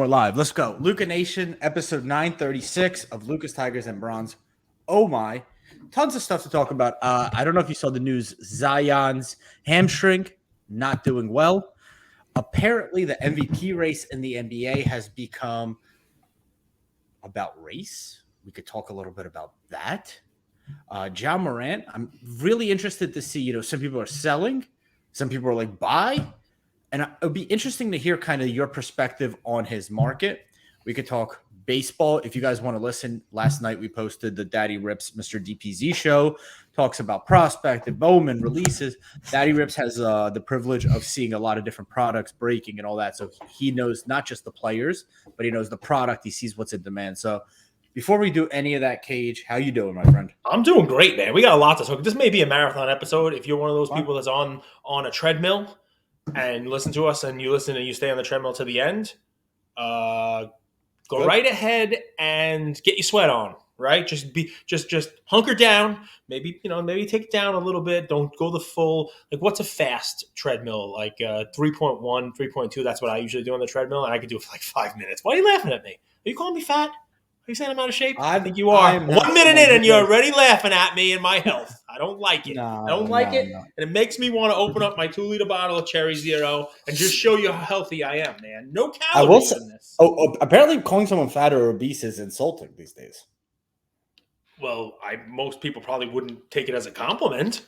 we're live. Let's go. Luca Nation, episode 936 of Lucas Tigers and Bronze. Oh my. Tons of stuff to talk about. I don't know if you saw the news. Zion's hamstring, not doing well. Apparently, the MVP race in the NBA has become about race. We could talk a little bit about that. John Morant, I'm really interested to see, some people are selling. Some people are like, buy. And it would be interesting to hear kind of your perspective on his market. We could talk baseball. If you guys want to listen, last night we posted the Daddy Rips Mr. DPZ show, talks about prospect and Bowman releases. Daddy Rips has the privilege of seeing a lot of different products breaking and all that. So he knows not just the players, but he knows the product. He sees what's in demand. So before we do any of that, Cage, how you doing, my friend? I'm doing great, man. We got a lot to talk. This may be a marathon episode. If you're one of those people that's on a treadmill and listen to us and you stay on the treadmill to the end, go Good. Right ahead and get your sweat on, right? Just hunker down. Maybe take it down a little bit. Don't go the full, like, what's a fast treadmill? Like 3.1, 3.2. That's what I usually do on the treadmill. And I can do it for like 5 minutes. Why are you laughing at me? Are you calling me fat? Are you saying I'm out of shape? I think you are. 1 minute in and you're already laughing at me and my health. I don't like it. I don't like it. And it makes me want to open up my 2-liter bottle of Cherry Zero and just show you how healthy I am, man. No calories in this. Apparently calling someone fat or obese is insulting these days. Well, most people probably wouldn't take it as a compliment.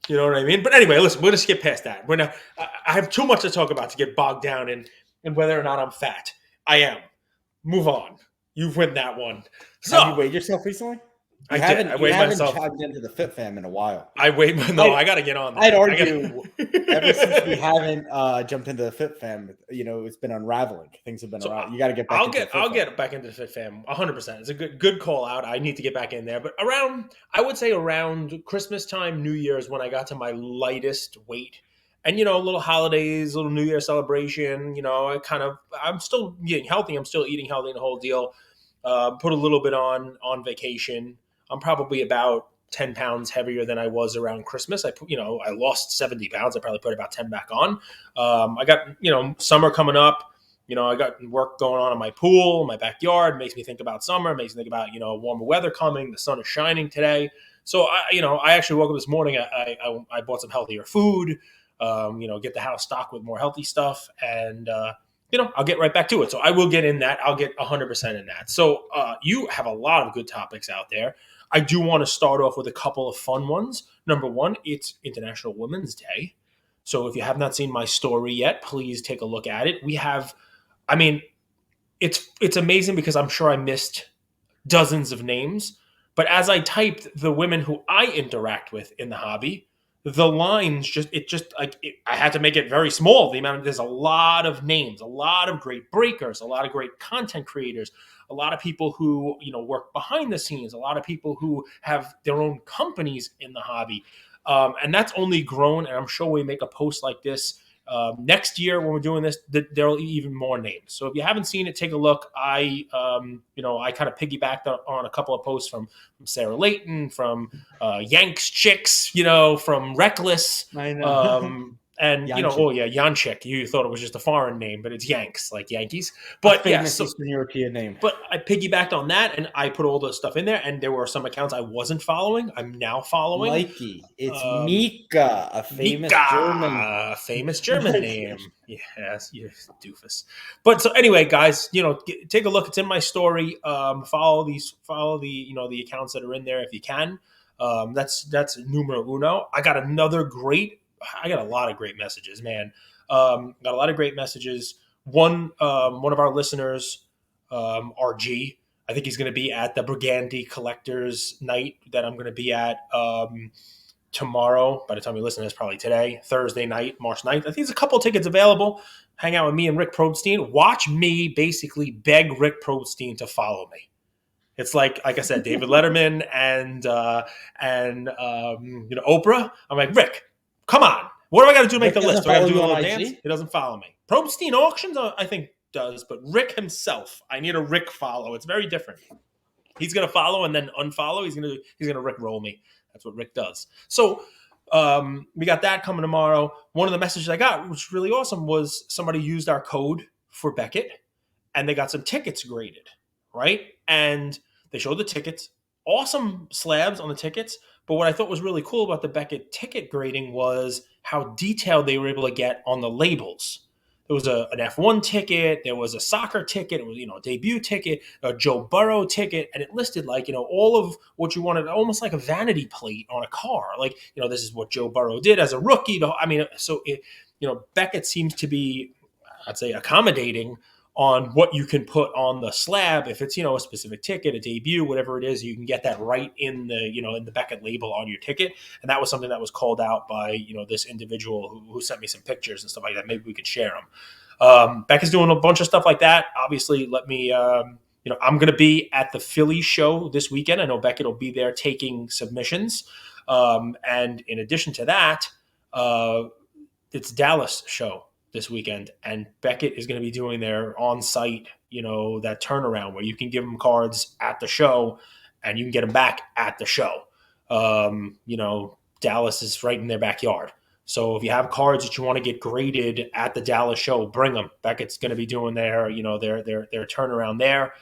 You know what I mean? But anyway, listen, we're going to skip past that. I have too much to talk about to get bogged down in whether or not I'm fat. I am. Move on. You win that one. So, have you weighed yourself recently? I haven't jogged into the Fit Fam in a while. I got to get on that. I'd argue ever since we haven't jumped into the Fit Fam, it's been unraveling. Things have been around. You got to get back I'll get back into the Fit Fam 100%. It's a good call out. I need to get back in there. But I would say around Christmas time, New Year's, when I got to my lightest weight. And, little holidays, little New Year celebration, I'm still getting healthy. I'm still eating healthy and the whole deal. Put a little bit on vacation. I'm probably about 10 pounds heavier than I was around Christmas. I lost 70 pounds. I probably put about 10 back on. I got, summer coming up. I got work going on in my pool, my backyard. Makes me think about summer. Makes me think about, warmer weather coming. The sun is shining today. So, I actually woke up this morning. I bought some healthier food. Get the house stocked with more healthy stuff, and I'll get right back to it. So I will get in that. I'll get 100% in that. So you have a lot of good topics out there. I do want to start off with a couple of fun ones. Number one, it's International Women's Day. So if you have not seen my story yet, please take a look at it. It's amazing because I'm sure I missed dozens of names, but as I typed the women who I interact with in the hobby, the lines I had to make it very small. There's a lot of names, a lot of great breakers, a lot of great content creators, a lot of people who, work behind the scenes, a lot of people who have their own companies in the hobby. And that's only grown. And I'm sure we make a post like this next year when we're doing this, there'll be even more names. So if you haven't seen it, take a look. I kind of piggybacked on a couple of posts from Sarah Layton, from Yanks Chicks, from Reckless. I know. And Janchik. You thought it was just a foreign name, but it's Yanks, like Yankees. But famous Eastern European name. But I piggybacked on that, and I put all the stuff in there. And there were some accounts I wasn't following. I'm now following. Mikey, it's Mika, a famous German name. Yes, you doofus. But so anyway, guys, take a look. It's in my story. Follow the accounts that are in there if you can. That's numero uno. I got a lot of great messages, man. Got a lot of great messages. One of our listeners, RG, I think he's going to be at the Briganti Collectors Night that I'm going to be at tomorrow. By the time you listen to this, probably today, Thursday night, March 9th. I think there's a couple tickets available. Hang out with me and Rick Probstein. Watch me basically beg Rick Probstein to follow me. It's like I said, David Letterman and Oprah. I'm like, Rick, come on. What do I got to do to make the list? Do I got to do a little dance? He doesn't follow me. Probstein Auctions, I think, does, but Rick himself, I need a Rick follow. It's very different. He's going to follow and then unfollow. He's going to Rick roll me. That's what Rick does. So we got that coming tomorrow. One of the messages I got, which was really awesome, was somebody used our code for Beckett, and they got some tickets graded, right? And they showed the tickets, awesome slabs on the tickets. But what I thought was really cool about the Beckett ticket grading was how detailed they were able to get on the labels. There was an F1 ticket, there was a soccer ticket, it was a debut ticket, a Joe Burrow ticket, and it listed like all of what you wanted, almost like a vanity plate on a car. Like this is what Joe Burrow did as a rookie. I mean, so Beckett seems to be, I'd say, accommodating on what you can put on the slab. If it's a specific ticket, a debut, whatever it is, you can get that right in the in the Beckett label on your ticket. And that was something that was called out by this individual who sent me some pictures and stuff like that. Maybe we could share them. Beckett's doing a bunch of stuff like that. Obviously, let me I'm going to be at the Philly show this weekend. I know Beckett will be there taking submissions. And in addition to that, it's Dallas show this weekend, and Beckett is going to be doing their on-site, that turnaround where you can give them cards at the show and you can get them back at the show. Dallas is right in their backyard. So if you have cards that you want to get graded at the Dallas show, bring them. Beckett's going to be doing their turnaround there.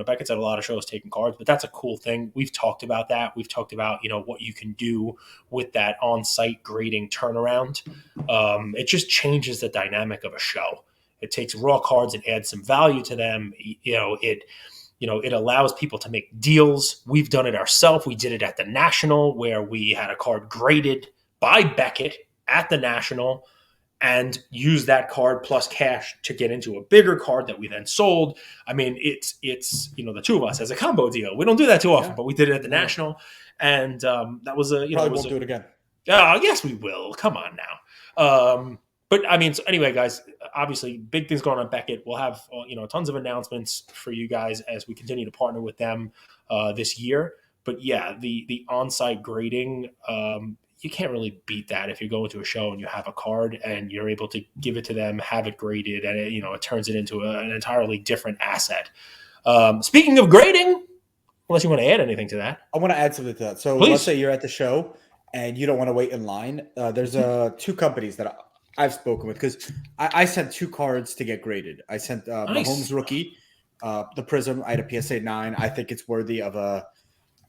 Beckett's at a lot of shows taking cards, but that's a cool thing. We've talked about that. We've talked about, what you can do with that on-site grading turnaround. It just changes the dynamic of a show. It takes raw cards and adds some value to them. It allows people to make deals. We've done it ourselves. We did it at the National where we had a card graded by Beckett at the National and use that card plus cash to get into a bigger card that we then sold. I mean, it's the two of us as a combo deal. We don't do that too often, but we did it at the National, and that was a probably won't do it again. Yes, we will. Come on now. But I mean, so anyway, guys, obviously big things going on at Beckett. We'll have tons of announcements for you guys as we continue to partner with them this year. But yeah, the on-site grading. You can't really beat that if you're going to a show and you have a card and you're able to give it to them, have it graded, and it turns it into an entirely different asset. Speaking of grading, unless you want to add anything to that. I want to add something to that. So Please. Let's say you're at the show and you don't want to wait in line. There's two companies that I've spoken with because I sent 2 cards to get graded. I sent Nice. Mahomes rookie, the Prism. I had a PSA 9. I think it's worthy of a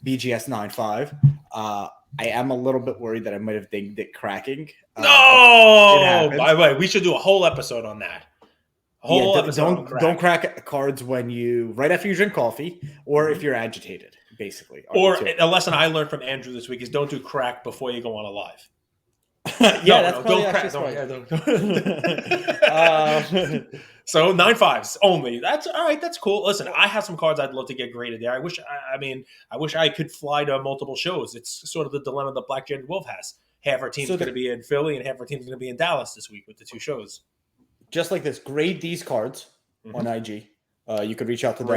BGS 9.5. I am a little bit worried that I might have dinged it cracking. No! By the way, we should do a whole episode on that. Don't crack cards right after you drink coffee or if you're agitated, basically. Or a lesson I learned from Andrew this week is don't do crack before you go on a live. Don't crack. So 9.5s only. That's all right. That's cool. Listen, I have some cards I'd love to get graded there. I wish I could fly to multiple shows. It's sort of the dilemma that Black Jaded Wolf has. Half our team's going to be in Philly and half our team's going to be in Dallas this week with the 2 shows. Just like this, grade these cards on IG. You could reach out to them.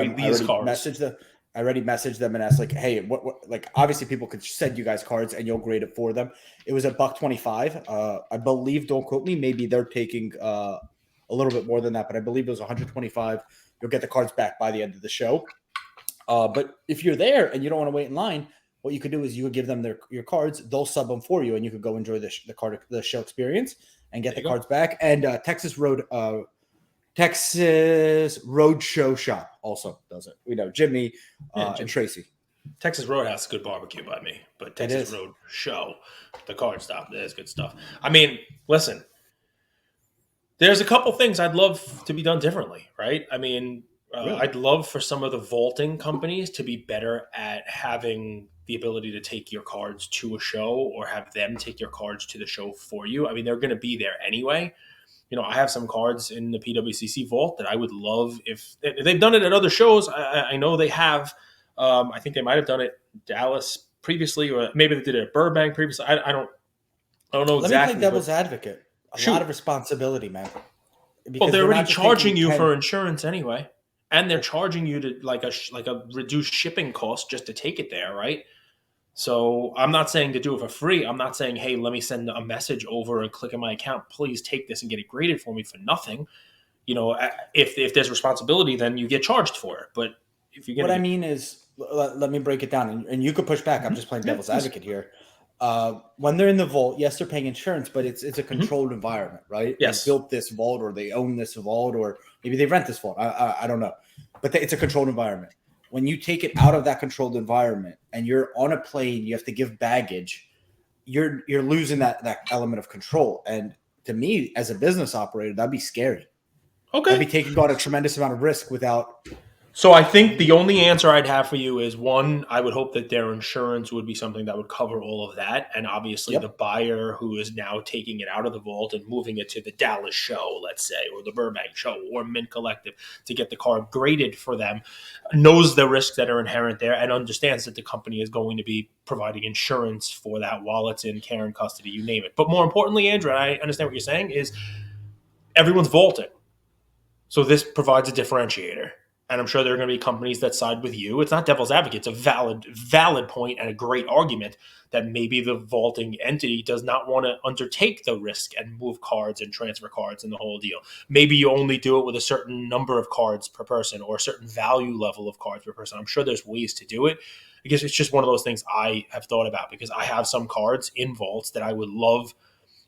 I already messaged them and asked like, hey, what like obviously people could send you guys cards and you'll grade it for them. It was $125. I believe, don't quote me, maybe they're taking a little bit more than that, but I believe it was $125. You'll get the cards back by the end of the show. But if you're there and you don't want to wait in line, what you could do is you could give them your cards. They'll sub them for you, and you could go enjoy the show experience and get the cards back. And Texas Road Show Shop also does it. We know Jimmy and Tracy. Texas Roadhouse is good barbecue by me, but Texas Road Show, the card stop, there's good stuff. I mean, listen. There's a couple things I'd love to be done differently, right? I mean, really? I'd love for some of the vaulting companies to be better at having the ability to take your cards to a show or have them take your cards to the show for you. I mean, they're going to be there anyway. I have some cards in the PWCC vault that I would love if they've done it at other shows. I know they have. I think they might have done it in Dallas previously, or maybe they did it at Burbank previously. I don't know exactly. Let me play devil's advocate. A lot of responsibility, man. Well, they're already charging you for insurance anyway, and they're charging you to like a reduced shipping cost just to take it there, right? So I'm not saying to do it for free. I'm not saying, hey, let me send a message over and click on my account. Please take this and get it graded for me for nothing. If there's responsibility, then you get charged for it. But if you're I mean is, let me break it down, and you could push back. I'm just playing devil's advocate here. when they're in the vault, yes, they're paying insurance, but it's a Mhm. controlled environment, right? They Yes. built this vault, or they own this vault, or maybe they rent this vault. I don't know, but it's a controlled environment. When you take it out of that controlled environment and you're on a plane, you have to give baggage. You're losing that element of control. And to me, as a business operator, that'd be scary. That'd Okay. be taking on a tremendous amount of risk without. So I think the only answer I'd have for you is one, I would hope that their insurance would be something that would cover all of that. And obviously the Yep. buyer who is now taking it out of the vault and moving it to the Dallas show, let's say, or the Burbank show or Mint Collective to get the car graded for them, knows the risks that are inherent there and understands that the company is going to be providing insurance for that while it's in care and custody, you name it. But more importantly, Andrew, and I understand what you're saying, is everyone's vaulting. So this provides a differentiator. And I'm sure there are going to be companies that side with you. It's not devil's advocate. It's a valid point and a great argument that maybe the vaulting entity does not want to undertake the risk and move cards and transfer cards and the whole deal. Maybe you only do it with a certain number of cards per person or a certain value level of cards per person. I'm sure there's ways to do it. I guess it's just one of those things I have thought about because I have some cards in vaults that I would love,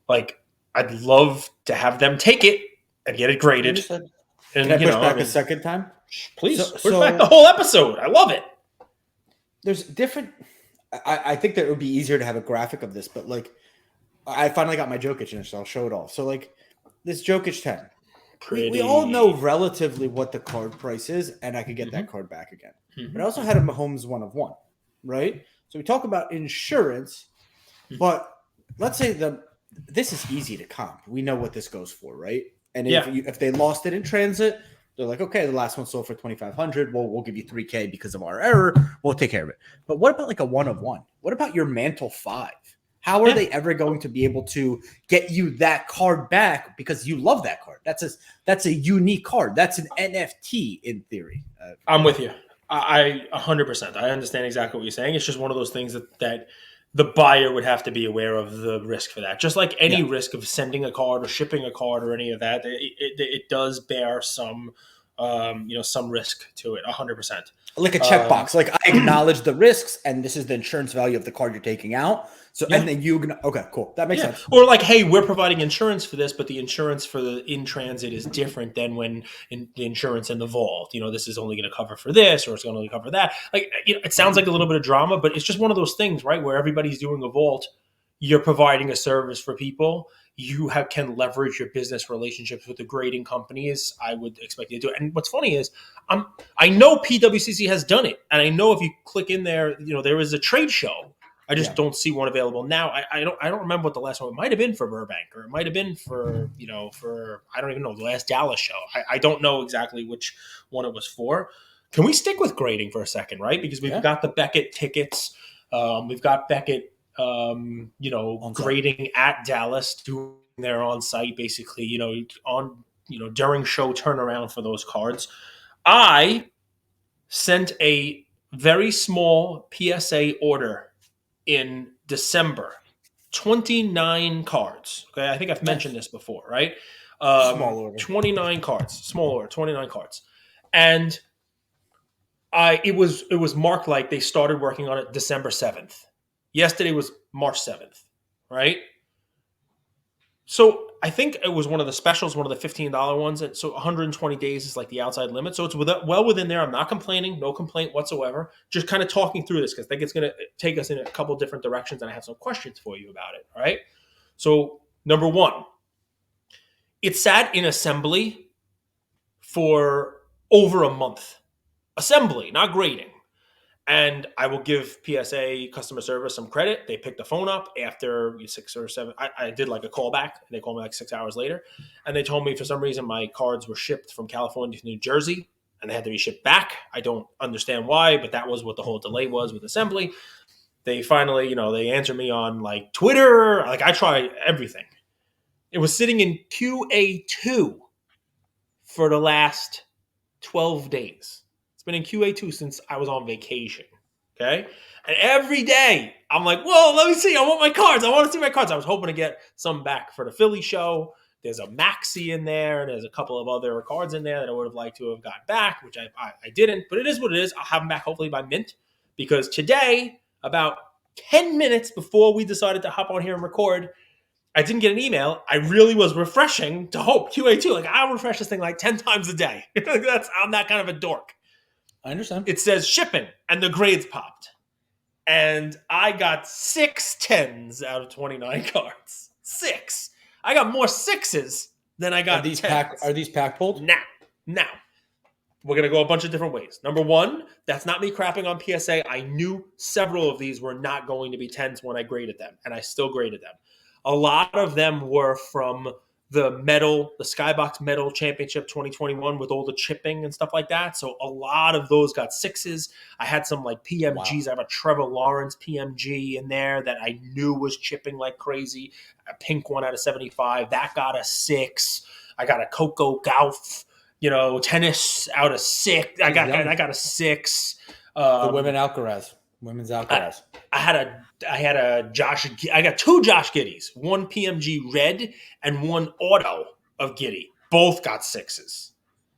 like, I'd love to have them take it and get it graded. Understood. Can I And, push back a second time? please So, push back the so whole episode. I love it. there's different. I think that it would be easier to have a graphic of this, but like, I finally got my Jokic in, so I'll show it all. So like, this Jokic 10, we all know relatively what the card price is, and I could get that card back again. But I also had a Mahomes 1 of 1, right? So we talk about insurance, but let's say this is easy to comp. We know what this goes for, right? And if they lost it in transit, they're like, okay, the last one sold for $2,500. Well, we'll give you $3,000 because of our error. We'll take care of it. But what about like a 1 of 1? What about your Mantle 5? How are they ever going to be able to get you that card back because you love that card? That's a unique card. That's an NFT in theory. I'm with you. I 100%. I understand exactly what you're saying. It's just one of those things that the buyer would have to be aware of the risk for that. Just like any risk of sending a card or shipping a card or any of that, it does bear some, some risk to it. 100%. Like a checkbox. Like I acknowledge the risks, and this is the insurance value of the card you're taking out. So and then okay, cool. That makes sense. Or like, hey, we're providing insurance for this, but the insurance for the in transit is different than when the insurance in the vault. This is only going to cover for this, or it's going to cover that. Like, it sounds like a little bit of drama, but it's just one of those things, right? Where everybody's doing a vault, you're providing a service for people. You can leverage your business relationships with the grading companies. I would expect you to do it. And what's funny is, I know PWCC has done it, and I know if you click in there, there is a trade show. I just don't see one available now. I don't remember what the last one. It might have been for Burbank, or it might have been for I don't even know, the last Dallas show. I don't know exactly which one it was for. Can we stick with grading for a second, right? Because we've got the Beckett tickets. We've got Beckett, grading at Dallas, doing their on site, basically, during show turnaround for those cards. I sent a very small PSA order in December, 29 cards. Okay, I think I've mentioned this before, right? Small order. 29 cards, small order, 29 cards, and it was marked like they started working on it December 7th. Yesterday was March 7th, right? So I think it was one of the specials, one of the $15 ones. So 120 days is like the outside limit. So it's well within there. I'm not complaining, no complaint whatsoever. Just kind of talking through this because I think it's going to take us in a couple different directions, and I have some questions for you about it. All right. So number one, it sat in assembly for over a month. Assembly, not grading. And I will give PSA customer service some credit. They picked the phone up after 6 or 7. I did like a callback, and they called me like 6 hours later. And they told me for some reason my cards were shipped from California to New Jersey, and they had to be shipped back. I don't understand why, but that was what the whole delay was with assembly. They finally, they answered me on like Twitter. Like I try everything. It was sitting in QA2 for the last 12 days. It's been in QA2 since I was on vacation. Okay. And every day I'm like, whoa, let me see. I want my cards. I want to see my cards. I was hoping to get some back for the Philly show. There's a Maxi in there. And there's a couple of other cards in there that I would have liked to have got back, which I didn't. But it is what it is. I'll have them back hopefully by Mint. Because today, about 10 minutes before we decided to hop on here and record, I didn't get an email. I really was refreshing to hope QA2. Like, I'll refresh this thing like 10 times a day. I'm that kind of a dork. I understand. It says shipping, and the grades popped. And I got 6 10s out of 29 cards. 6. I got more 6s than I got Are these 10s. Are these pack pulled? Now, we're going to go a bunch of different ways. Number one, that's not me crapping on PSA. I knew several of these were not going to be 10s when I graded them, and I still graded them. A lot of them were from the Skybox Metal Championship 2021 with all the chipping and stuff like that. So a lot of those got 6s. I had some like PMGs. Wow. I have a Trevor Lawrence PMG in there that I knew was chipping like crazy. A pink one out of 75. That got a 6. I got a Coco Gauff, tennis out of 6. I got a 6. The women's Alcaraz. I got 2 Josh Giddies, one PMG red and one auto of Giddy. Both got 6s.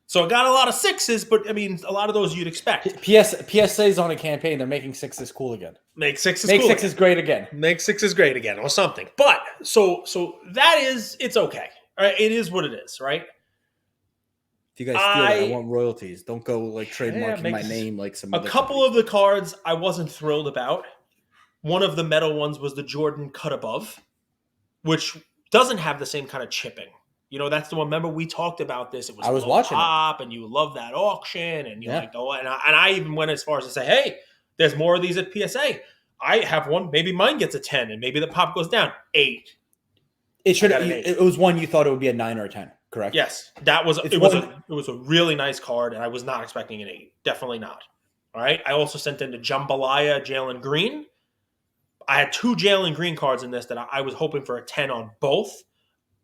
So I got a lot of 6s, but I mean, a lot of those you'd expect. PSA's on a campaign. They're making 6s cool again. Make 6s Make cool 6s again. great again. Make 6s great again or something. But so it's okay. All right, it is what it is, right? If you guys steal it, I want royalties. Don't go like trademarking my name like some other couple of the cards I wasn't thrilled about. One of the metal ones was the Jordan Cut Above, which doesn't have the same kind of chipping. That's the one. Remember, we talked about this. I was watching it, and you love that auction, and you like and I even went as far as to say, hey, there's more of these at PSA. I have one. Maybe mine gets a 10, and maybe the pop goes down 8. It was one you thought it would be a 9 or a 10, correct? Yes, that was. It was a really nice card, and I was not expecting an 8. Definitely not. All right. I also sent in the Jambalaya Jalen Green. I had 2 Jalen Green cards in this that I was hoping for a 10 on both.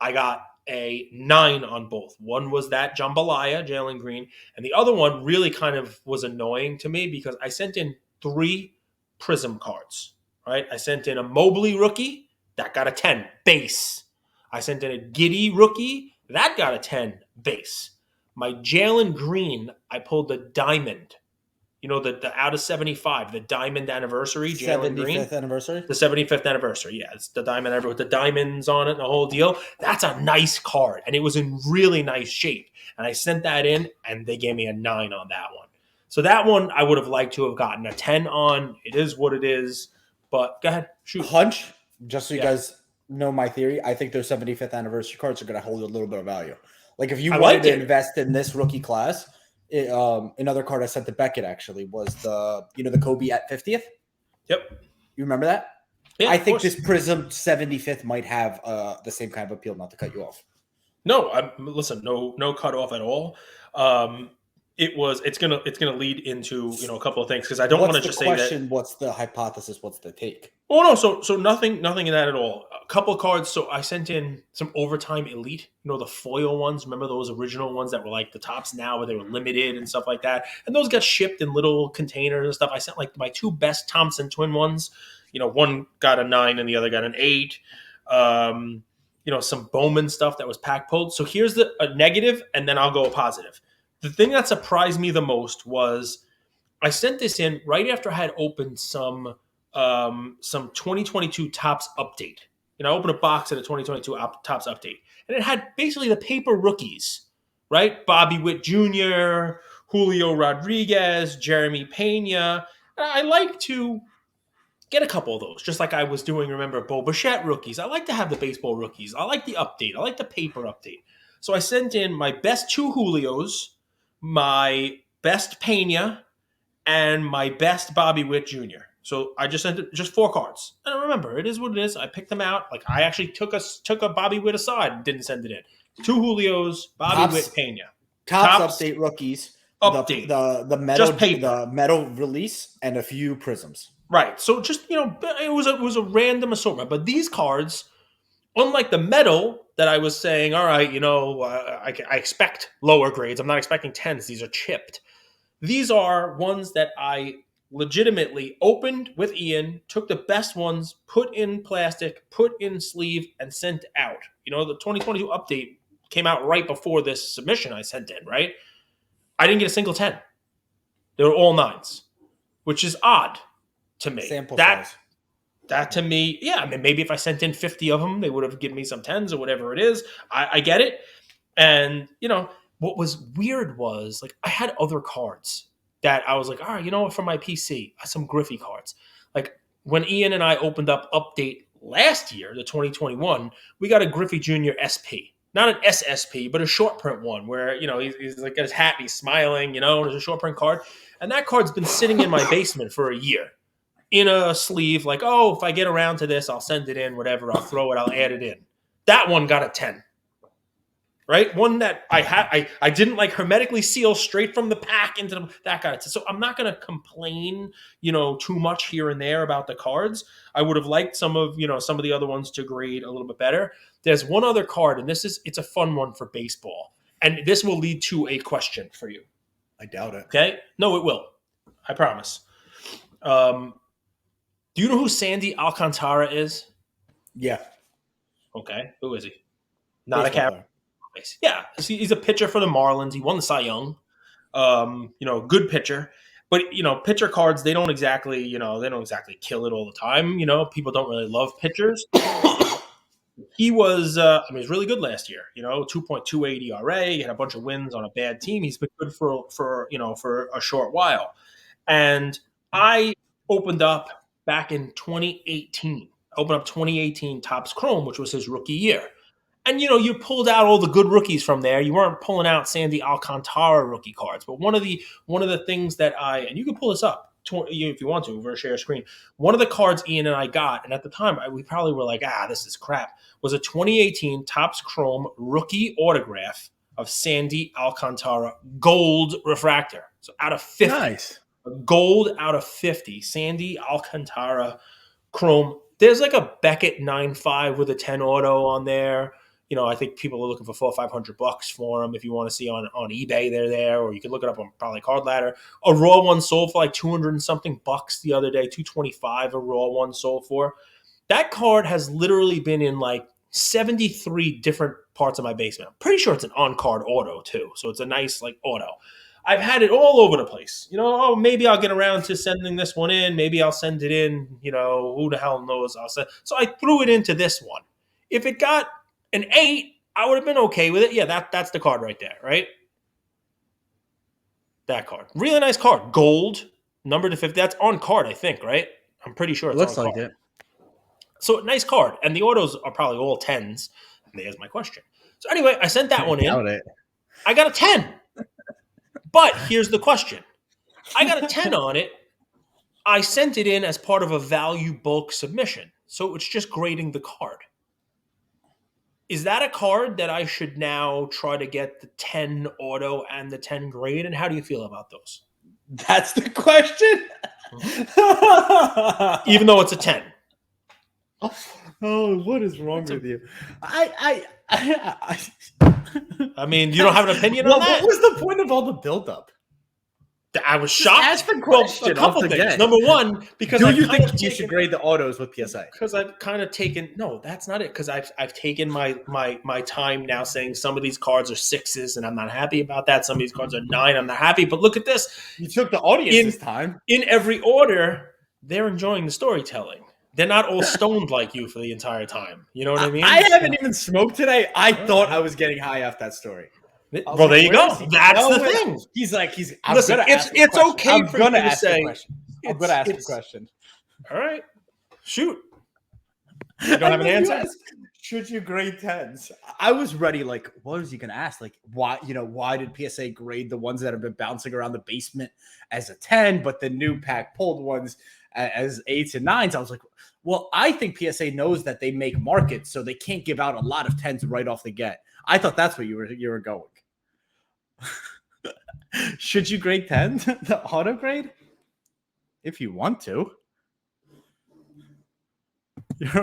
I got a 9 on both. One was that Jambalaya Jalen Green, and the other one really kind of was annoying to me because I sent in 3 Prism cards. Right? I sent in a Mobley rookie that got a 10 base. I sent in a Giddy rookie that got a 10 base. My Jalen Green, I pulled the diamond. The out of 75, the diamond anniversary, Jalen Green. 75th anniversary? The 75th anniversary, yeah. It's the diamond with the diamonds on it and the whole deal. That's a nice card, and it was in really nice shape. And I sent that in, and they gave me a 9 on that one. So that one I would have liked to have gotten a 10 on. It is what it is. But go ahead, shoot. Hunch, just so you guys know my theory, I think those 75th anniversary cards are going to hold a little bit of value. Like if you wanted to invest in this rookie class, another card I sent to Beckett actually was the Kobe at 50th. Yep. You remember that? Yeah, I think this Prism 75th might have the same kind of appeal, not to cut you off. No, listen, no cut off at all. It's gonna lead into a couple of things because I don't want to just say that. What's the hypothesis? What's the take? Oh no, so nothing in that at all. A couple of cards. So I sent in some Overtime Elite, the foil ones. Remember those original ones that were like the tops now, where they were limited and stuff like that. And those got shipped in little containers and stuff. I sent like my 2 best Thompson twin ones. One got a 9 and the other got an 8. Some Bowman stuff that was pack pulled. So here's a negative, and then I'll go a positive. The thing that surprised me the most was I sent this in right after I had opened some 2022 Topps update. I opened a box at a 2022 Topps update, and it had basically the paper rookies, right? Bobby Witt Jr., Julio Rodriguez, Jeremy Pena. And I like to get a couple of those, just like I was doing, remember, Bo Bichette rookies. I like to have the baseball rookies. I like the update. I like the paper update. So I sent in my best 2 Julios, my best Pena, and my best Bobby Witt Jr. So I just sent it just 4 cards. And remember, it is what it is. I picked them out. Like I actually took a Bobby Witt aside and didn't send it in. 2 Julios, Bobby Witt, Pena. Topps update rookies. Update. The metal release and a few prisms. Right. So just it was a random assortment. But these cards, unlike the metal that I was saying, all right, I expect lower grades. I'm not expecting 10s. These are chipped. These are ones that I legitimately opened with Ian, took the best ones, put in plastic, put in sleeve, and sent out. The 2022 update came out right before this submission I sent in, right? I didn't get a single 10. They were all 9s, which is odd to me. Sample size. That to me, yeah, I mean, maybe if I sent in 50 of them, they would have given me some tens or whatever it is. I get it. And, what was weird was like I had other cards that I was like, all right, you know what, for my PC, some Griffey cards. Like when Ian and I opened up Update last year, the 2021, we got a Griffey Jr. SP. Not an SSP, but a short print one where, he's like got his hat, he's smiling, there's a short print card. And that card's been sitting in my basement for a year in a sleeve, like, oh, if I get around to this, I'll send it in, whatever, I'll throw it, I'll add it in. That one got a 10. Right? One that I didn't like hermetically seal straight from the pack into that got it. So I'm not gonna complain, too much here and there about the cards. I would have liked some of the other ones to grade a little bit better. There's one other card, and it's a fun one for baseball. And this will lead to a question for you. I doubt it. Okay? No, it will. I promise. Do you know who Sandy Alcantara is? Yeah. Okay. Who is he? Not a Baseball cap. player. Yeah. He's a pitcher for the Marlins. He won the Cy Young. Good pitcher. But pitcher cards, they don't exactly kill it all the time. People don't really love pitchers. He was he's really good last year. 2.28 ERA. He had a bunch of wins on a bad team. He's been good for a short while. And I opened up back in 2018. Opened up 2018 Topps Chrome, which was his rookie year. And you pulled out all the good rookies from there. You weren't pulling out Sandy Alcantara rookie cards. But one of the things that and you can pull this up if you want to over a share screen. One of the cards Ian and I got, and at the time we probably were like, this is crap, was a 2018 Topps Chrome rookie autograph of Sandy Alcantara gold refractor. So out of 50. Nice. Gold out of 50. Sandy Alcantara Chrome. There's like a Beckett 9.5 with a 10 auto on there. I think people are looking for $400 or $500 for them. If you want to see on eBay, they're there, or you can look it up on probably Card Ladder. A raw one sold for like 200 and something bucks the other day. 225 a raw one sold for. That card has literally been in like 73 different parts of my basement. I'm pretty sure it's an on-card auto too, so it's a nice like auto. I've had it all over the place. Maybe I'll get around to sending this one in. Maybe I'll send it in. Who the hell knows? I'll send. So I threw it into this one. If it got an 8, I would have been okay with it. Yeah, that's the card right there, right? That card. Really nice card. Gold, number to 50. That's on card, I think, right? I'm pretty sure it's looks on like card. it. So nice card. And the autos are probably all 10s. And there's my question. So anyway, I sent that one in. Doubt it. I got a 10. But here's the question. I got a 10 on it. I sent it in as part of a value bulk submission. So it's just grading the card. Is that a card that I should now try to get the 10 auto and the 10 grade? And how do you feel about those? That's the question. Even though it's a 10. Oh, what is wrong with you? I mean, you don't have an opinion on that? What was the point of all the buildup? I was shocked. Ask the question. A couple things. Number one, because do you think you should grade the autos with PSA? Because I've kind of taken that's not it. Because I've taken my time now saying some of these cards are 6s and I'm not happy about that. Some of these cards are 9. I'm not happy. But look at this. You took the audience's time. In every order, they're enjoying the storytelling. They're not all stoned like you for the entire time. You know what I mean? I haven't even smoked today. I thought I was getting high off that story. Well, there you go. That's the thing. Listen, it's okay for you to say. I'm going to ask a question. All right. Shoot. You don't have an answer? Should you grade 10s? I was ready. Like, what was he going to ask? Like, why did PSA grade the ones that have been bouncing around the basement as a 10, but the new pack pulled ones as 8s and 9s? I was like, well, I think PSA knows that they make markets, so they can't give out a lot of 10s right off the get. I thought that's where you were going. Should you grade 10, the auto grade? If you want to.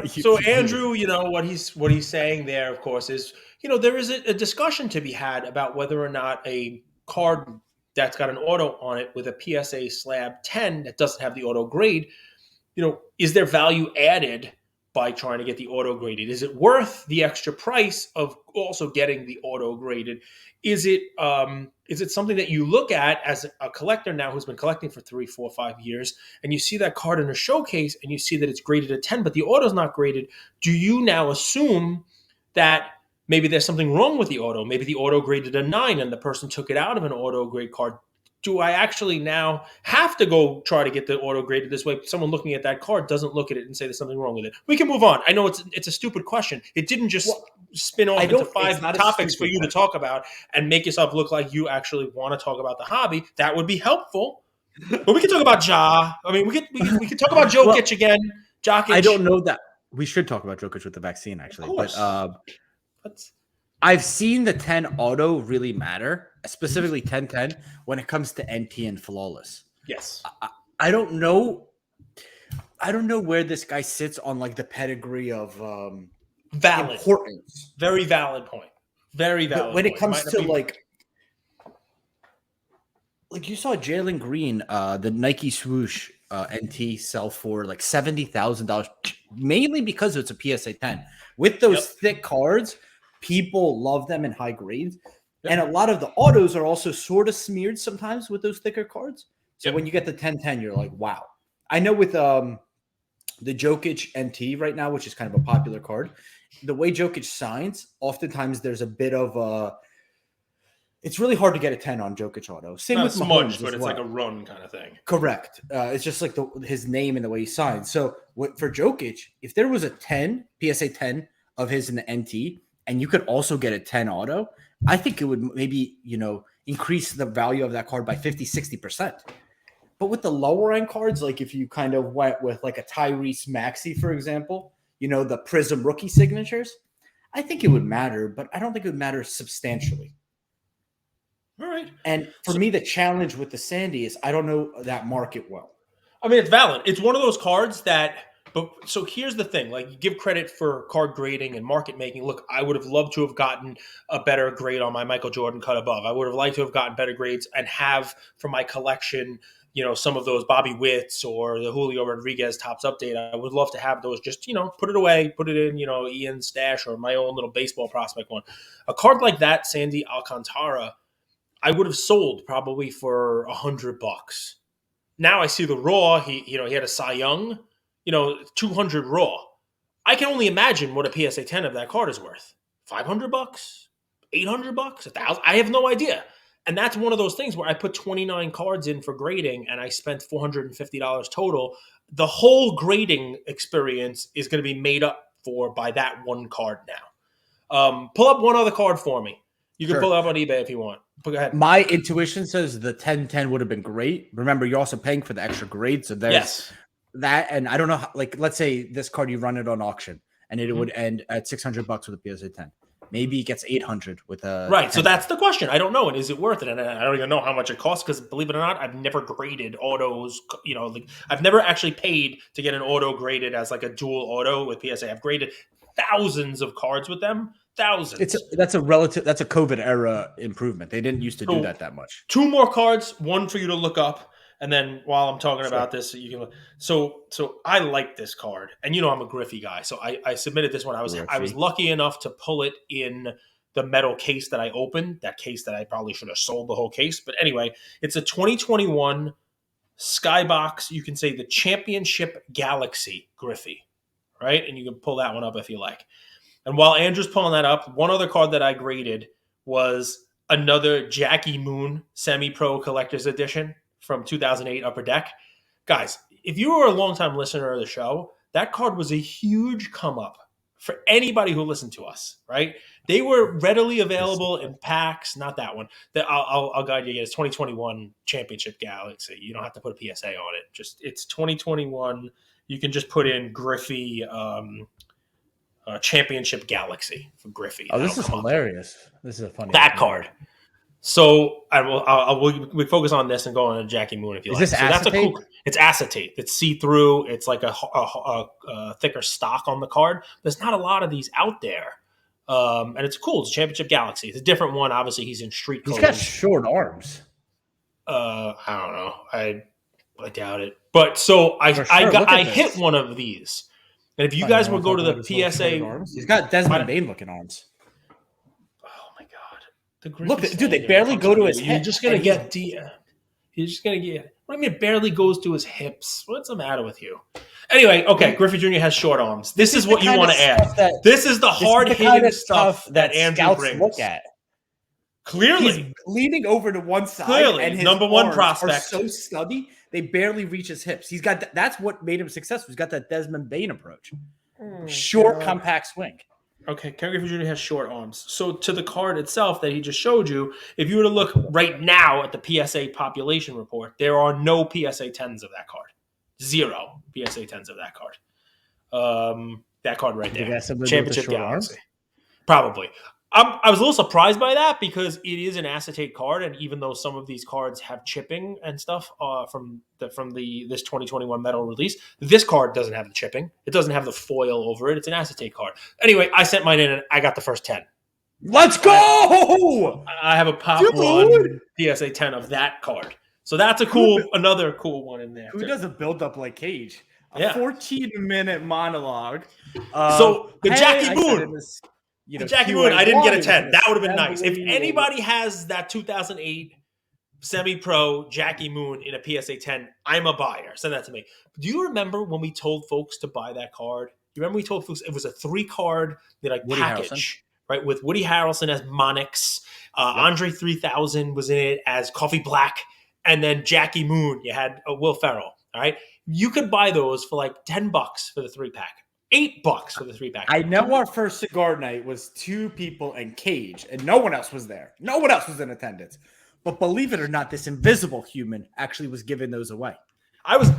So Andrew, what he's saying there, of course, is there is a discussion to be had about whether or not a card that's got an auto on it with a PSA slab 10 that doesn't have the auto grade, is there value added by trying to get the auto graded? Is it worth the extra price of also getting the auto graded? Is it something that you look at as a collector now who's been collecting for 3, 4, 5 years, and you see that card in a showcase and you see that it's graded a 10, but the auto's not graded? Do you now assume that maybe there's something wrong with the auto? Maybe the auto graded a 9 and the person took it out of an auto grade card. Do I actually now have to go try to get the auto graded this way? Someone looking at that card doesn't look at it and say there's something wrong with it. We can move on. I know it's a stupid question. It didn't just spin off into 5 topics for you to talk about and make yourself look like you actually want to talk about the hobby. That would be helpful. But we can talk about Ja. I mean, we could talk about Jokic again. Jokic. I don't know that we should talk about Jokic with the vaccine, actually. But I've seen the 10 auto really matter, specifically 10-10, when it comes to NT and flawless. Yes. I don't know. I don't know where this guy sits on like the pedigree of valid importance. Very valid point. Very valid. But when it comes to like you saw Jalen Green, the Nike swoosh NT sell for like $70,000, mainly because it's a PSA 10. With those thick cards, people love them in high grades. And a lot of the autos are also sort of smeared sometimes with those thicker cards. So when you get the 10-10, you're like, wow. I know with the Jokic NT right now, which is kind of a popular card, the way Jokic signs, oftentimes there's a bit of it's really hard to get a 10 on Jokic auto. Same not with so Mahomes much, but it's like a run kind of thing. Correct. It's just like his name and the way he signs. So for Jokic, if there was a 10, PSA 10 of his in the NT, and you could also get a 10 auto, I think it would maybe, increase the value of that card by 50, 60%. But with the lower end cards, like if you kind of went with like a Tyrese Maxey, for example, the Prism rookie signatures, I think it would matter, but I don't think it would matter substantially. All right. And for me, the challenge with the Sandy is I don't know that market well. I mean, it's valid. It's one of those cards that But so here's the thing, like, you give credit for card grading and market making. Look, I would have loved to have gotten a better grade on my Michael Jordan cut above. I would have liked to have gotten better grades and have for my collection, some of those Bobby Witts or the Julio Rodriguez Topps update. I would love to have those, just, put it away, put it in, Ian's stash or my own little baseball prospect one. A card like that, Sandy Alcantara, I would have sold probably for $100. Now I see the raw, he had a Cy Young, 200 raw. I can only imagine what a PSA 10 of that card is worth. $500, $800, $1,000. I have no idea. And that's one of those things where I put 29 cards in for grading and I spent $450 total. The whole grading experience is going to be made up for by that one card now. Pull up one other card for me. You can pull it up on eBay if you want. Go ahead. My intuition says the 10-10 would have been great. Remember, you're also paying for the extra grade. So there's that. And I don't know, let's say this card, you run it on auction and it would end at $600 with a PSA 10. Maybe it gets 800 with a right. 10. So that's the question. I don't know. And is it worth it? And I don't even know how much it costs because, believe it or not, I've never graded autos. I've never actually paid to get an auto graded as like a dual auto with PSA. I've graded thousands of cards with them. Thousands. That's a COVID era improvement. They didn't used to do that much. 2 more cards, one for you to look up. And then while I'm talking about this, you can look. So I like this card, and I'm a Griffey guy, so I submitted this one. I was lucky enough to pull it in the metal case that I opened. That case that I probably should have sold the whole case, but anyway, it's a 2021 Skybox. You can say the Championship Galaxy Griffey, right? And you can pull that one up if you like. And while Andrew's pulling that up, one other card that I graded was another Jackie Moon Semi-Pro Collector's Edition from 2008 Upper Deck. Guys, if you were a longtime listener of the show, that card was a huge come up for anybody who listened to us, right? They were readily available in packs, not that one. I'll guide you. It's 2021 Championship Galaxy. You don't have to put a PSA on it. It's 2021. You can just put in Griffey Championship Galaxy for Griffey. Oh, this is hilarious. This is a funny card. So we'll focus on this and go on to Jackie Moon if you like. Is this acetate? It's acetate. It's see-through. It's like a thicker stock on the card. There's not a lot of these out there. And it's cool. It's a Championship Galaxy. It's a different one. Obviously, he's in street clothes. He's got short arms. I don't know. I doubt it. But so I hit one of these. And if you Oh, you guys want would to go talk to about the his little shorted PSA, arms? He's got Desmond Bain looking arms. oh my god, the Look, Griffey dude, they standard. barely I'm go to sorry, his You're hip. just gonna And get You're just gonna get. What do you mean barely goes to his hips? What's the matter with you? Anyway, okay, Griffey Jr. has short arms. This is the what you kind want of to add. stuff that This is the this is hard the kind hitting of stuff stuff that that Andrew scouts brings. look at. Clearly, He's leaning over to one side, Clearly, and his number one arms prospect. are so stubby they barely reach his hips. He's got that's what made him successful. He's got that Desmond Bain approach, short, compact swing. Okay, Ken Griffey Jr. has short arms. So to the card itself that he just showed you, if you were to look right now at the PSA population report, there are no PSA 10s of that card. 0 PSA 10s of that card. That card right there. Championship Galaxy. Probably. I was a little surprised by that because it is an acetate card, and even though some of these cards have chipping and stuff from this 2021 metal release, this card doesn't have the chipping. It doesn't have the foil over it. It's an acetate card. Anyway, I sent mine in, and I got the first 10. Let's go! I have a Pop 1 PSA 10 of that card. So that's another cool one in there. Who does a build-up like Cage? A 14-minute monologue. So the Jackie Moon. Jackie Moon, I didn't get a 10. That would have been nice. If anybody has that 2008 semi-pro Jackie Moon in a PSA 10, I'm a buyer. Send that to me. Do you remember when we told folks to buy that card? You remember we told folks it was a 3-card package, right? With Woody Harrelson as Monix, Andre 3000 was in it as Coffee Black, and then Jackie Moon. You had Will Ferrell. All right, you could buy those for like $10 for the 3-pack. $8 for the 3-pack. I know our first cigar night was 2 people and Cage, and no one else was there. No one else was in attendance. But believe it or not, this invisible human actually was giving those away. I was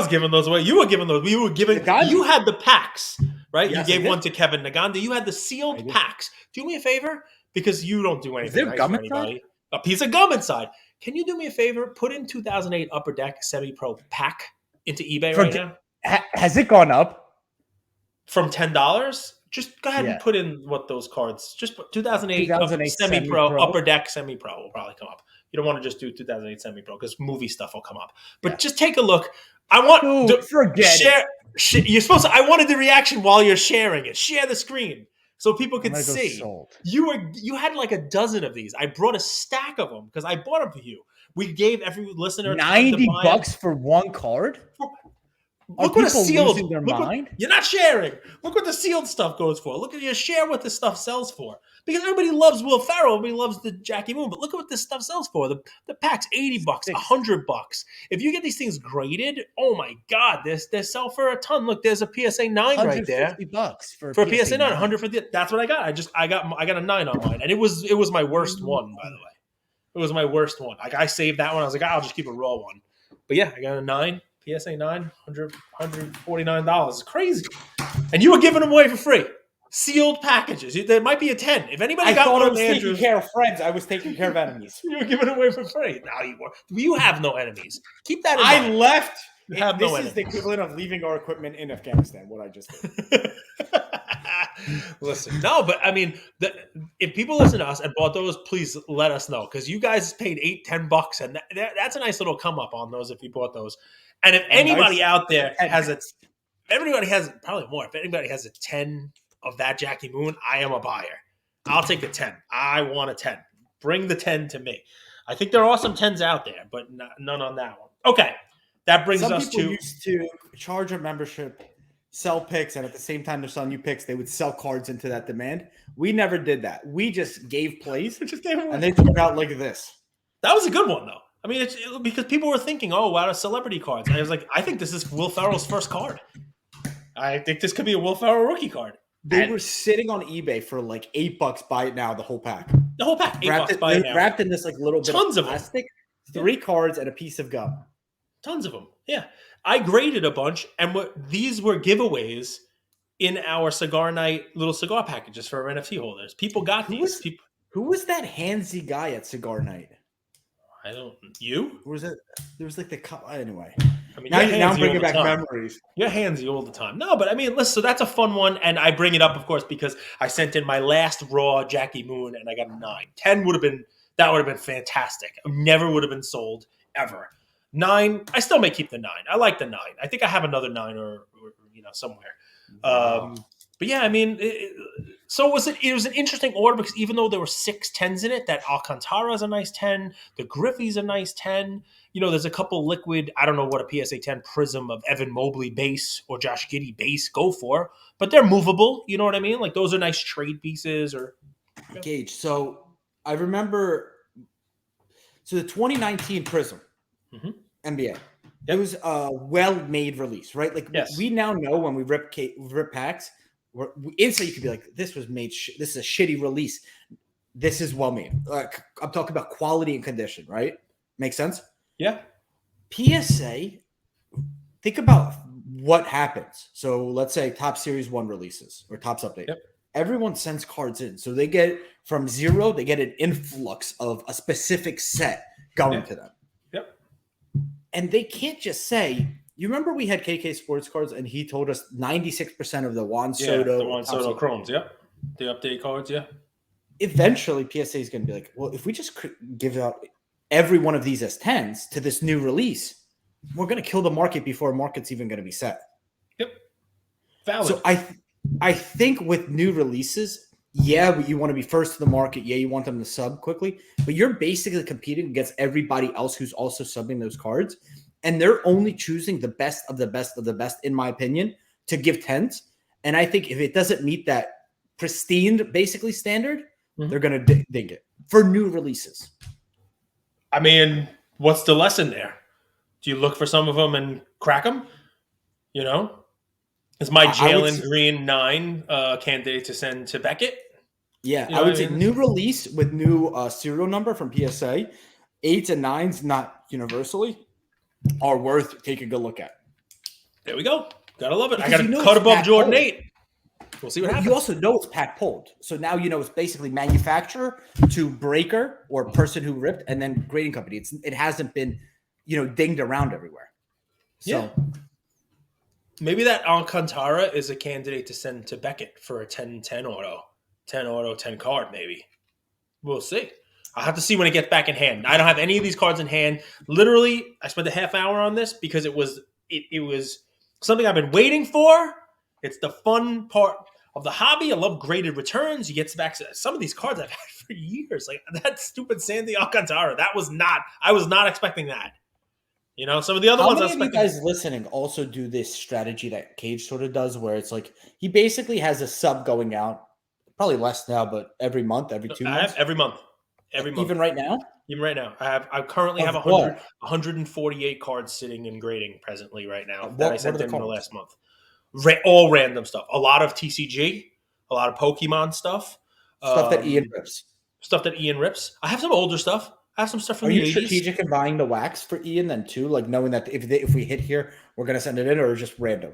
giving those away. You were giving those. You had the packs, right? Yes, you gave one to Kevin Naganda. You had the sealed packs. Do me a favor, because you don't do anything nice for anybody. Inside? A piece of gum inside. Can you do me a favor? Put in 2008 Upper Deck Semi-Pro pack into eBay right now. Has it gone up? From $10, just go ahead and put in what those cards. Just put 2008 Semi-Pro Upper Deck Semi-Pro will probably come up. You don't want to just do 2008 Semi-Pro because movie stuff will come up. But just take a look. I want to share. You're supposed to. I wanted the reaction while you're sharing it. Share the screen so people could see. You had like a dozen of these. I brought a stack of them because I bought them for you. We gave every listener $90 for one card. Look what a sealed. You're not sharing. Look what the sealed stuff goes for. Look at you share what this stuff sells for. Because everybody loves Will Ferrell, everybody loves the Jackie Moon, but look at what this stuff sells for. The pack's $80, $100. If you get these things graded, oh my God, they sell for a ton. Look, there's a PSA 9 right there. $150 for a PSA 9. 100 for that's what I got. I got a 9 on mine, and it was my worst one, by the way. It was my worst one. Like I saved that one. I was like, I'll just keep a raw one. But yeah, I got a 9. PSA 9, $149. It's crazy. And you were giving them away for free. Sealed packages. There might be a 10. If anybody got one of Andrew's... taking care of friends. I was taking care of enemies. You were giving it away for free. Now you were. You have no enemies. Keep that in I mind. left. This is the equivalent of leaving our equipment in Afghanistan, what I just did. Listen, no, but I mean, if people listen to us and bought those, please let us know. Because you guys paid $8-10, and that's a nice little come up on those if you bought those. And if anybody out there everybody has probably more. If anybody has a 10 of that Jackie Moon, I am a buyer. I'll take a 10. I want a 10. Bring the 10 to me. I think there are some 10s out there, but none on that one. Okay, that brings us to. Some people used to charge a membership, sell picks, and at the same time they're selling new picks, they would sell cards into that demand. We never did that. We just gave plays, and they took out like this. That was a good one, though. I mean, because people were thinking, oh, wow, celebrity cards. And I was like, I think this is Will Ferrell's first card. I think this could be a Will Ferrell rookie card. They were sitting on eBay for like $8. Buy it now, the whole pack. The whole pack, $8. Buy it now. Wrapped in this like little bit of plastic. 3 cards and a piece of gum. Tons of them. Yeah. I graded a bunch, and these were giveaways in our cigar night little cigar packages for our NFT holders. People got these. Who was that handsy guy at cigar night? You? Or was it? There was like anyway. I mean, now I'm bringing back memories. You're handsy all the time. No, but I mean, listen, so that's a fun one. And I bring it up, of course, because I sent in my last raw Jackie Moon and I got a 9. 10 would have been fantastic. Never would have been sold ever. 9, I still may keep the 9. I like the 9. I think I have another 9 or somewhere. Wow. But yeah, I mean, so it was an interesting order because even though there were 6 10s in it, that Alcantara is a nice 10, the Griffey's a nice 10. There's a couple liquid, I don't know what a PSA 10 Prism of Evan Mobley base or Josh Giddey base go for, but they're movable. You know what I mean? Like those are nice trade pieces or. Gage. So I remember. So the 2019 Prism NBA. It was a well-made release, right? Like Yes. we now know when we rip packs, instantly you could be like, "This was made. This is a shitty release. This is well made." Like I'm talking about quality and condition, right? Make sense? Yeah. PSA. Think about what happens. So let's say Top Series 1 releases or Topps Update. Yep. Everyone sends cards in. So they get from zero, they get an influx of a specific set going to them. Yep. And they can't just say, you remember we had KK Sports Cards and he told us 96% of the Juan Soto. The Juan Soto Chromes, yep. The update cards, yeah. Eventually, PSA is going to be like, well, if we just give out every one of these as 10s to this new release, we're going to kill the market before market's even going to be set. Yep. Valid. So I think with new releases, yeah, you want to be first to the market. Yeah, you want them to sub quickly, but you're basically competing against everybody else who's also subbing those cards. And they're only choosing the best of the best of the best, in my opinion, to give 10s. And I think if it doesn't meet that pristine, basically standard, they're going to ding it for new releases. I mean, what's the lesson there? Do you look for some of them and crack them? Is my Jalen Green 9 candidate to send to Beckett? Yeah, I would say new release with new serial number from PSA, 8s and 9s, not universally, are worth taking a look at. There we go. Gotta love it. Because I got to cut above Jordan 8. We'll see what happens. You also know it's pack pulled. So now it's basically manufacturer to breaker or person who ripped and then grading company. It hasn't been, dinged around everywhere. So yeah. Maybe that Alcantara is a candidate to send to Beckett for a 10-10 auto. 10 auto, 10 card, maybe. We'll see. I'll have to see when it gets back in hand. I don't have any of these cards in hand. Literally, I spent a half hour on this because it was something I've been waiting for. It's the fun part of the hobby. I love graded returns. You get back some of these cards I've had for years. Like that stupid Sandy Alcantara. I was not expecting that. Some of the other ones I was expecting. How many of you guys listening also do this strategy that Cage sort of does where it's like he basically has a sub going out, probably less now, but every month, every 2 months? I have every month. Every month. Even right now? Even right now. I currently have 148 cards sitting and grading presently right now that I sent in the last month. All random stuff. A lot of TCG, a lot of Pokemon stuff. Stuff that Ian rips. I have some older stuff. I have some stuff from the 80s. Are you strategic in buying the wax for Ian then too? Like knowing that if we hit here, we're going to send it in, or just random?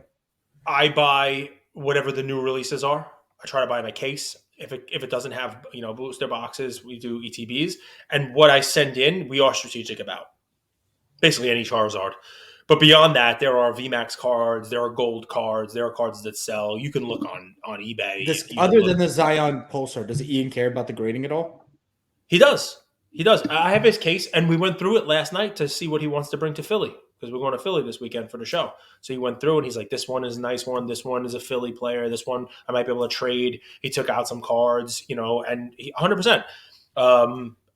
I buy whatever the new releases are. I try to buy in a case. If it doesn't have booster boxes, we do ETBs. And what I send in, we are strategic about. Basically any Charizard. But beyond that, there are VMAX cards, there are gold cards, there are cards that sell. You can look on eBay. Other than the Zion Pulsar, does Ian care about the grading at all? He does. I have his case, and we went through it last night to see what he wants to bring to Philly because we're going to Philly this weekend for the show. So he went through, and he's like, this one is a nice one. This one is a Philly player. This one I might be able to trade. He took out some cards, and 100%.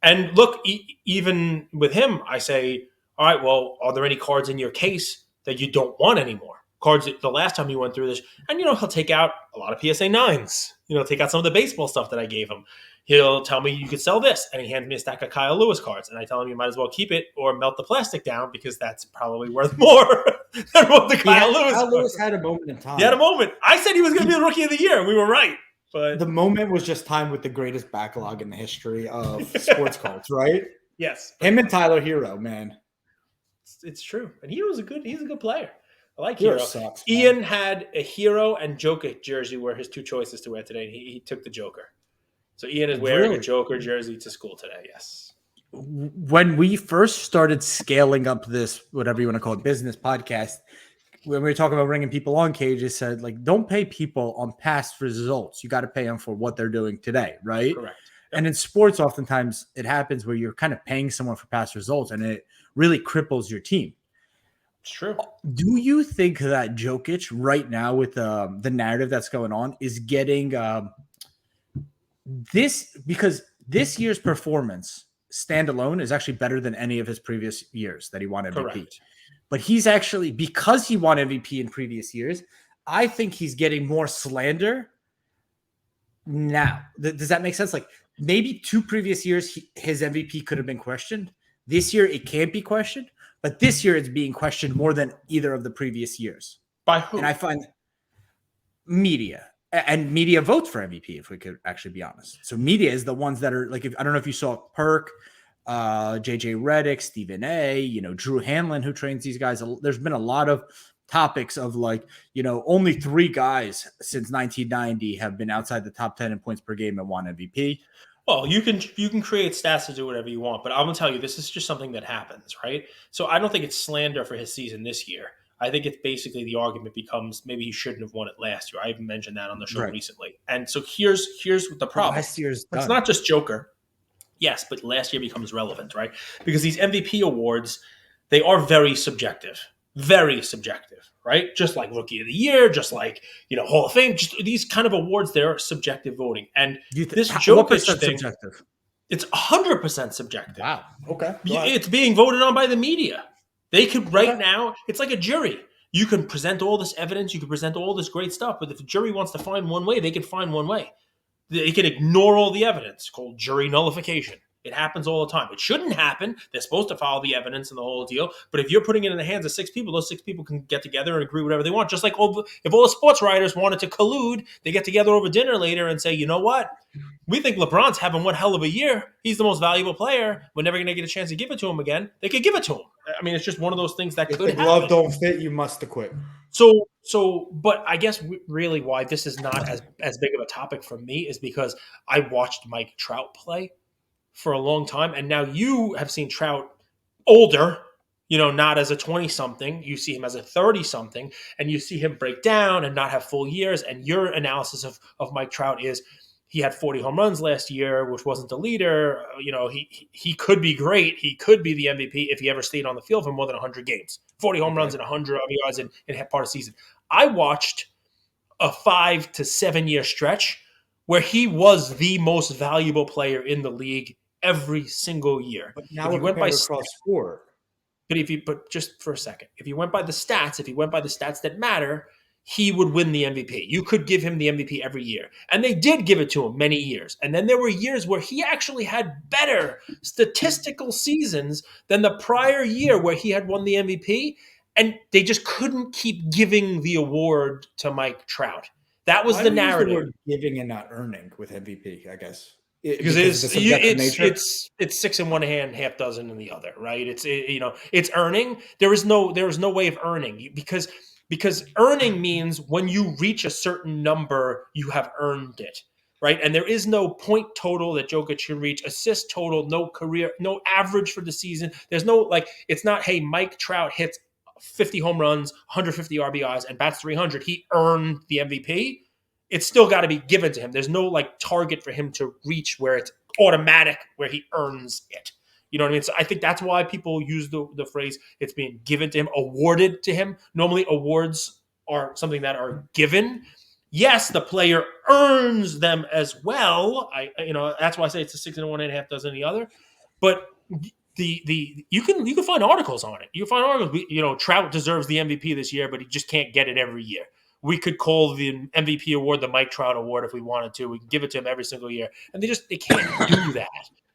And look, even with him, I say, all right, well, are there any cards in your case that you don't want anymore? Cards the last time he went through this, and he'll take out a lot of PSA 9s. Take out some of the baseball stuff that I gave him. He'll tell me you could sell this, and he hands me a stack of Kyle Lewis cards, and I tell him you might as well keep it or melt the plastic down because that's probably worth more than what the Kyle Lewis. Kyle Lewis had a moment in time. He had a moment. I said he was going to be the Rookie of the Year, and we were right. But the moment was just timed with the greatest backlog in the history of sports cards, right? Yes. Him and Tyler Hero, man. It's true, and he's a good player. I like Hero. Sucks, Ian had a Hero and Joker jersey were his two choices to wear today. He took the Joker. So Ian is wearing a Joker jersey to school today, yes. When we first started scaling up this, whatever you want to call it, business podcast, when we were talking about bringing people on, Cage said, don't pay people on past results. You got to pay them for what they're doing today, right? Correct. Yep. And in sports, oftentimes it happens where you're kind of paying someone for past results, and it really cripples your team. It's true. Do you think that Jokic right now, with the narrative that's going on, is getting this, because this year's performance standalone is actually better than any of his previous years that he won MVP. Correct. But he's actually, because he won MVP in previous years, I think he's getting more slander now. Does that make sense? Like maybe 2 previous years, his MVP could have been questioned. This year, it can't be questioned. But this year, it's being questioned more than either of the previous years. By And who? I find media, and media votes for MVP, if we could actually be honest. So media is the ones that are like, if, I don't know if you saw Perk, JJ Redick, Stephen A, Drew Hanlon, who trains these guys. There's been a lot of topics of like, only 3 guys since 1990 have been outside the top 10 in points per game and won MVP. Well, you can create stats to do whatever you want, but I'm gonna tell you this is just something that happens, right? So I don't think it's slander for his season this year. I think it's basically the argument becomes maybe he shouldn't have won it last year. I even mentioned that on the show Right. recently. And so here's what the problem. Last year's It's done. not just Joker. Yes, but last year becomes relevant, right? Because these MVP awards, they are very subjective, right? Just like Rookie of the Year, just like Hall of Fame, just these kind of awards, they're subjective voting. And this What Jokic percent thing, subjective? it's 100% subjective. Wow. Okay. Go ahead. It's being voted on by the media. They could right Okay. now. It's like a jury. You can present all this evidence, you can present all this great stuff, but if the jury wants to find one way, they can find one way. They can ignore all the evidence, called jury nullification. It happens all the time. It shouldn't happen. They're supposed to follow the evidence and the whole deal. But if you're putting it in the hands of 6 people, those 6 people can get together and agree whatever they want. Just like if all the sports writers wanted to collude, they get together over dinner later and say, you know what? We think LeBron's having one hell of a year. He's the most valuable player. We're never going to get a chance to give it to him again. They could give it to him. I mean, it's just one of those things that If could the glove happen. don't fit, you must acquit. But I guess really why this is not as big of a topic for me is because I watched Mike Trout play for a long time, and now you have seen Trout older, not as a 20-something. You see him as a 30-something, and you see him break down and not have full years. And your analysis of Mike Trout is he had 40 home runs last year, which wasn't the leader. He could be great. He could be the MVP if he ever stayed on the field for more than 100 games. 40 home runs and 100 RBIs in part of the season. I watched a 5 to 7 year stretch where he was the most valuable player in the league every single year. But now If we're you went by comparing across sport. but just for a second, if you went by the stats that matter, he would win the MVP. You could give him the MVP every year. And they did give it to him many years. And then there were years where he actually had better statistical seasons than the prior year where he had won the MVP. And they just couldn't keep giving the award to Mike Trout. That was Why the do we use the narrative. word giving and not earning with MVP, I guess? Because Because of the subjective nature? it's 6 in one hand, half dozen in the other, right? It's earning. There is no way of earning because earning means when you reach a certain number, you have earned it, right? And there is no point total that Jokic should reach, assist total, no career, no average for the season. There's no it's not, hey, Mike Trout hits 50 home runs, 150 RBIs, and bats 300. He earned the MVP. It's still got to be given to him. There's no target for him to reach where it's automatic, where he earns it. You know what I mean? So I think that's why people use the phrase it's being given to him, awarded to him. Normally awards are something that are given. Yes, the player earns them as well. That's why I say it's a 6 in one and a half dozen the other. But you can find articles on it. You can find articles. Trout deserves the MVP this year, but he just can't get it every year. We could call the MVP award the Mike Trout award if we wanted to. We can give it to him every single year, and they can't do that.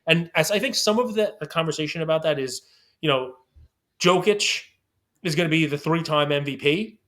And as I think some of the conversation about that is, Jokic is going to be the 3-time MVP.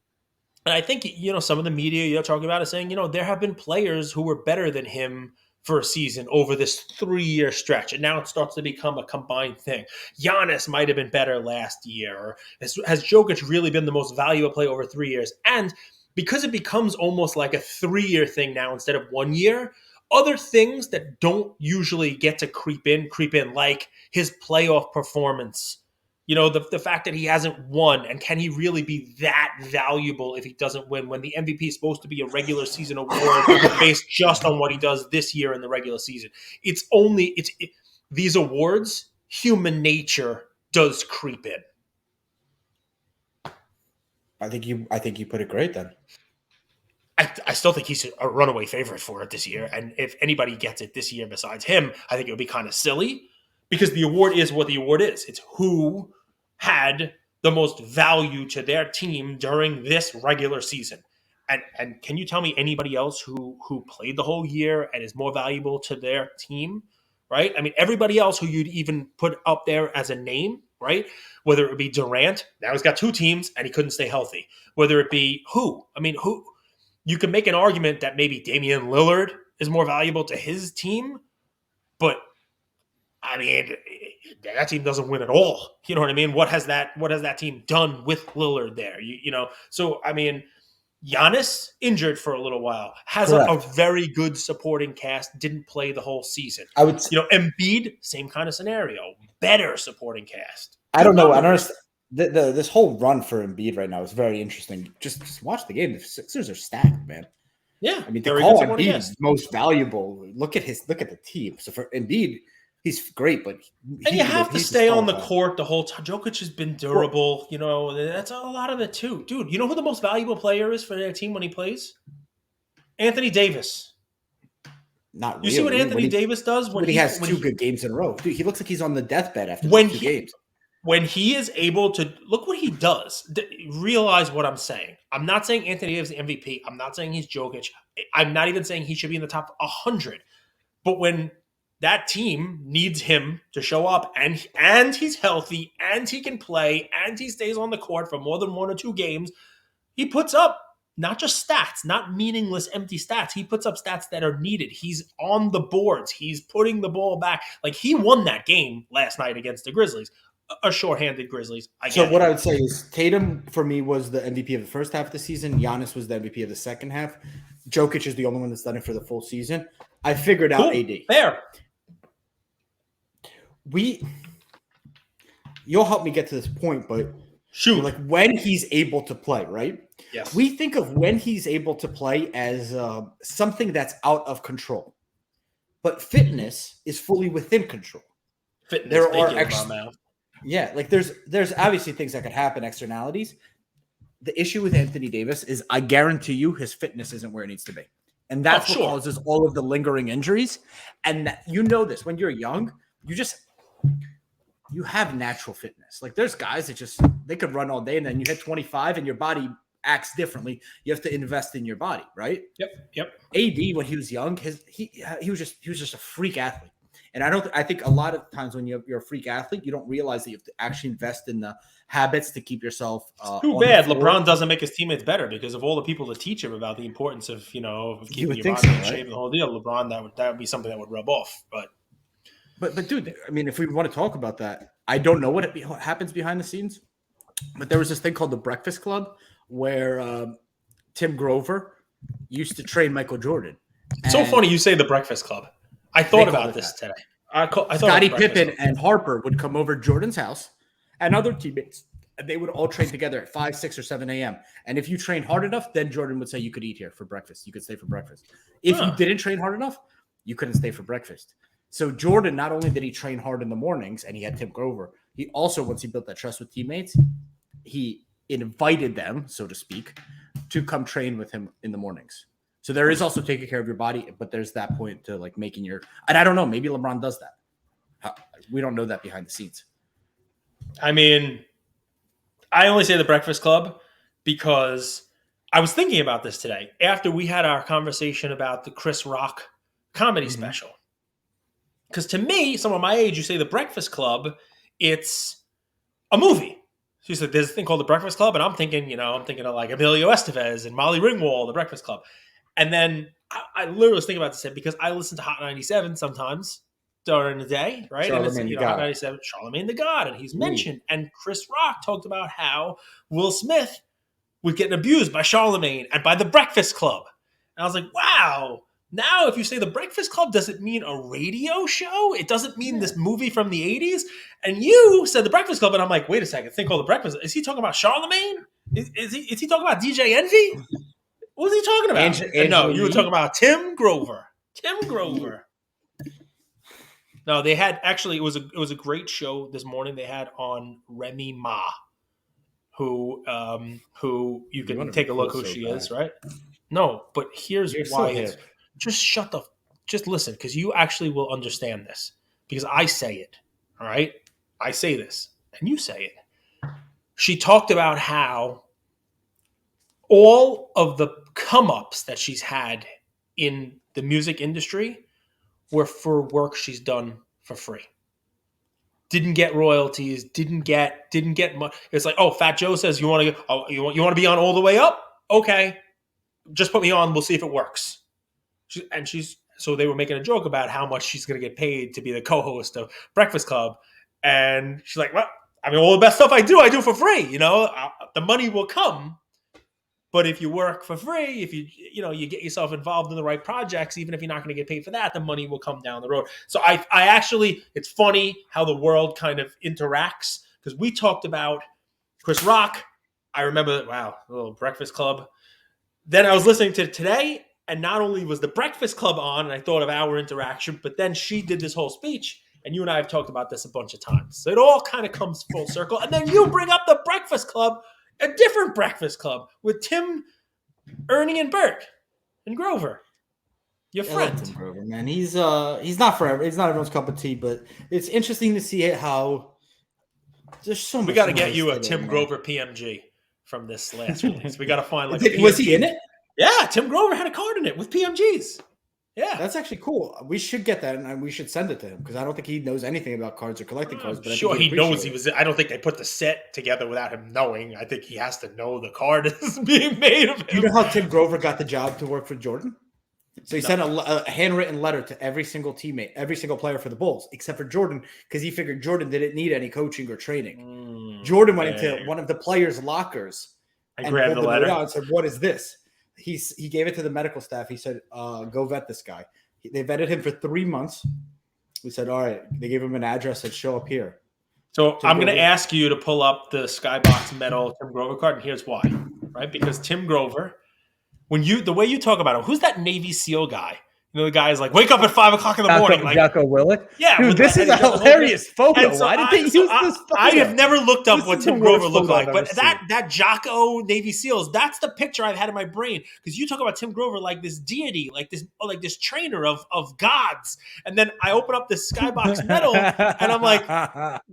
And I think, some of the media you're talking about is saying, there have been players who were better than him for a season over this 3-year stretch. And now it starts to become a combined thing. Giannis might have been better last year. Or has Jokic really been the most valuable player over 3 years? And because it becomes almost like a 3-year thing now instead of 1 year, other things that don't usually get to creep in, like his playoff performance. The fact that he hasn't won, and can he really be that valuable if he doesn't win when the MVP is supposed to be a regular season award based just on what he does this year in the regular season? These awards, human nature does creep in. I think you put it great then. I still think he's a runaway favorite for it this year. And if anybody gets it this year besides him, I think it would be kind of silly because the award is what the award is. It's who had the most value to their team during this regular season. And can you tell me anybody else who played the whole year and is more valuable to their team? Right? I mean, everybody else who you'd even put up there as a name, right? Whether it be Durant, now he's got two teams and he couldn't stay healthy. Whether it be who? I mean, who? You can make an argument that maybe Damian Lillard is more valuable to his team, but I mean, that team doesn't win at all. You know what I mean? What has that team done with Lillard there? So I mean, Giannis injured for a little while, has a Correct. very good supporting cast, didn't play the whole season. I would. Embiid, same kind of scenario, better supporting cast. I don't know. I don't numbers. understand. This whole run for Embiid right now is very interesting. Just watch the game. The Sixers are stacked, man. Yeah, I mean, to very call good supporting Embiid cast. most valuable. Look at the team. So for Embiid, he's great, but And you have to he's stay on the disqualified. court the whole time. Jokic has been durable. That's a lot of it too. Dude, you know who the most valuable player is for their team when he plays? Anthony Davis. Not You really. see what Anthony Davis does when he has two good games in a row. Dude, he looks like he's on the deathbed after when those two games. when he is able to look what he does. Realize what I'm saying. I'm not saying Anthony Davis is the MVP. I'm not saying he's Jokic. I'm not even saying he should be in the top 100. But when that team needs him to show up and he's healthy and he can play and he stays on the court for more than 1 or 2 games, he puts up not just stats, not meaningless empty stats. He puts up stats that are needed. He's on the boards. He's putting the ball back. Like he won that game last night against the Grizzlies. A shorthanded Grizzlies. So what I would say is Tatum for me was the MVP of the first half of the season. Giannis was the MVP of the second half. Jokic is the only one that's done it for the full season. I figured out AD. Fair. You'll help me get to this point, but shoot, like when he's able to play, right? Yes. We think of when he's able to play as something that's out of control, but fitness is fully within control. Fitness. There are like there's obviously things that could happen, externalities. The issue with Anthony Davis is I guarantee you his fitness isn't where it needs to be. And that's what causes all of the lingering injuries. And this when you're young, you have natural fitness. Like there's guys that they could run all day and then you hit 25 and your body acts differently. You have to invest in your body, right? Yep. AD when he was young, he was just a freak athlete. And I think a lot of times when you're a freak athlete, you don't realize that you have to actually invest in the habits to keep yourself. Too bad LeBron doesn't make his teammates better because of all the people to teach him about the importance of keeping your body in shape and the whole deal. LeBron, that would be something that would rub off. But dude, I mean, if we want to talk about that, I don't know what happens behind the scenes. But there was this thing called the Breakfast Club where Tim Grover used to train Michael Jordan. It's so funny you say the Breakfast Club. I thought about this today. I thought Scottie Pippen and Harper would come over to Jordan's house and other teammates, and they would all train together at 5, 6, or 7 a.m. And if you trained hard enough, then Jordan would say you could eat here for breakfast. You could stay for breakfast. If you didn't train hard enough, you couldn't stay for breakfast. So Jordan, not only did he train hard in the mornings, and he had Tim Grover, he also, once he built that trust with teammates, he invited them, so to speak, to come train with him in the mornings. So there is also taking care of your body, but there's that point to like making and I don't know, maybe LeBron does that. We don't know that behind the scenes. I mean, I only say the Breakfast Club because I was thinking about this today after we had our conversation about the Chris Rock comedy special. Because to me, someone my age, you say the Breakfast Club, it's a movie. So you said there's a thing called the Breakfast Club, and I'm thinking of like Emilio Estevez and Molly Ringwald, the Breakfast Club. And then I literally was thinking about this because I listen to Hot 97 sometimes during the day, right? Charlamagne and it's, Hot 97, Charlamagne the God, and he's mentioned. And Chris Rock talked about how Will Smith was getting abused by Charlamagne and by the Breakfast Club. And I was like, wow. Now, if you say the Breakfast Club, does it mean a radio show? It doesn't mean this movie from the 80s? And you said the Breakfast Club, and I'm like, wait a second, think called the Breakfast. Is he talking about Charlamagne? Is he talking about DJ Envy? What was he talking about? No, you were talking about Tim Grover. No, they had actually it was a great show this morning. They had on Remy Ma, who you You want can to be take a look cool who so she bad. is, right? No, but here's You're so why it's hip. just shut the just listen because you actually will understand this because I say it. All right, I say this and you say it. She talked about how all of the come ups that she's had in the music industry were for work she's done for free. Didn't get royalties, didn't get much. It's like, oh, Fat Joe says you want to be on All the Way Up? Okay, just put me on. We'll see if it works. So they were making a joke about how much she's going to get paid to be the co-host of Breakfast Club, and she's like, well, I mean, all the best stuff I do for free. The money will come. But if you work for free, if you get yourself involved in the right projects, even if you're not going to get paid for that, the money will come down the road. So I actually, it's funny how the world kind of interacts because we talked about Chris Rock. I remember, wow, a little Breakfast Club. Then I was listening to today, and not only was the Breakfast Club on, and I thought of our interaction, but then she did this whole speech, and you and I have talked about this a bunch of times. So it all kind of comes full circle, and then you bring up the Breakfast Club, a different Breakfast Club with Tim, Ernie, and Bert and Grover, your I like friend. Tim Grover, man. He's not forever. He's not everyone's cup of tea, but it's interesting to see how there's so much. We got to get noise you a today, Tim man. Grover PMG from this last release. We got to find like a Was he in it? Yeah, Tim Grover had a card in it with PMGs. Yeah, That's actually cool. We should get that and we should send it to him because I don't think he knows anything about cards or collecting cards. But sure I think he knows appreciate he was. I don't think they put the set together without him knowing. I think he has to know the card is being made of him. Do you know how Tim Grover got the job to work for Jordan? So he sent a handwritten letter to every single teammate, every single player for the Bulls, except for Jordan, because he figured Jordan didn't need any coaching or training. Jordan went into one of the players' lockers and grabbed pulled the letter out and said, "What is this?" He gave it to the medical staff. He said, "Go vet this guy." They vetted him for 3 months. We said, "All right." They gave him an address and show up here. So Tim I'm going to Grover. ask you to pull up the Skybox Metal Tim Grover card, and here's why. Right, because Tim Grover, the way you talk about him, who's that Navy SEAL guy? The guy's like, wake up at 5 o'clock in the morning. Like, Jocko Willett? yeah, Dude, this is a hilarious photo. Why did they use this photo? I have never looked up This what is the Tim Grover worst looked photo I've like, ever but that seen. that Jocko Navy SEALs, that's the picture I've had in my brain. Because you talk about Tim Grover like this deity, like this trainer of gods, and then I open up this Skybox Metal, and I'm like,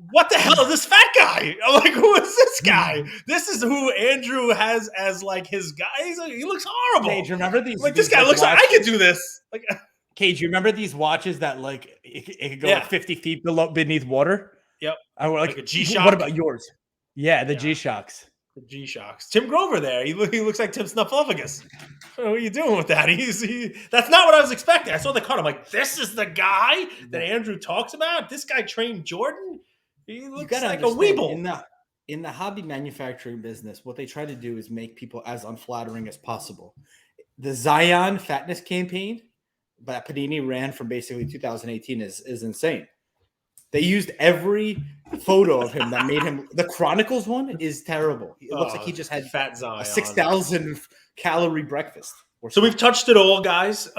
what the hell is this fat guy? I'm like, who is this guy? This is who Andrew has as like his guy. He looks horrible. Cage, remember these? Like this these, guy looks like I watches? could do this. Like. Cage, you remember these watches that like it could go Yeah. like 50 feet beneath water? Yep. I were Like a G-Shock? What about yours? Yeah, the Yeah. G-Shocks. The G-Shocks. Tim Grover there. He looks like Tim Snuffleupagus. What are you doing with that? That's not what I was expecting. I saw the card. I'm like, this is the guy that Andrew talks about? This guy trained Jordan? He looks like a weeble. In the hobby manufacturing business, what they try to do is make people as unflattering as possible. The Zion fatness campaign that Panini ran from basically 2018 is insane. They used every photo of him that made him. The Chronicles one is terrible. It looks like he just had Fat Zion. a 6,000 calorie breakfast. So we've touched it all, guys.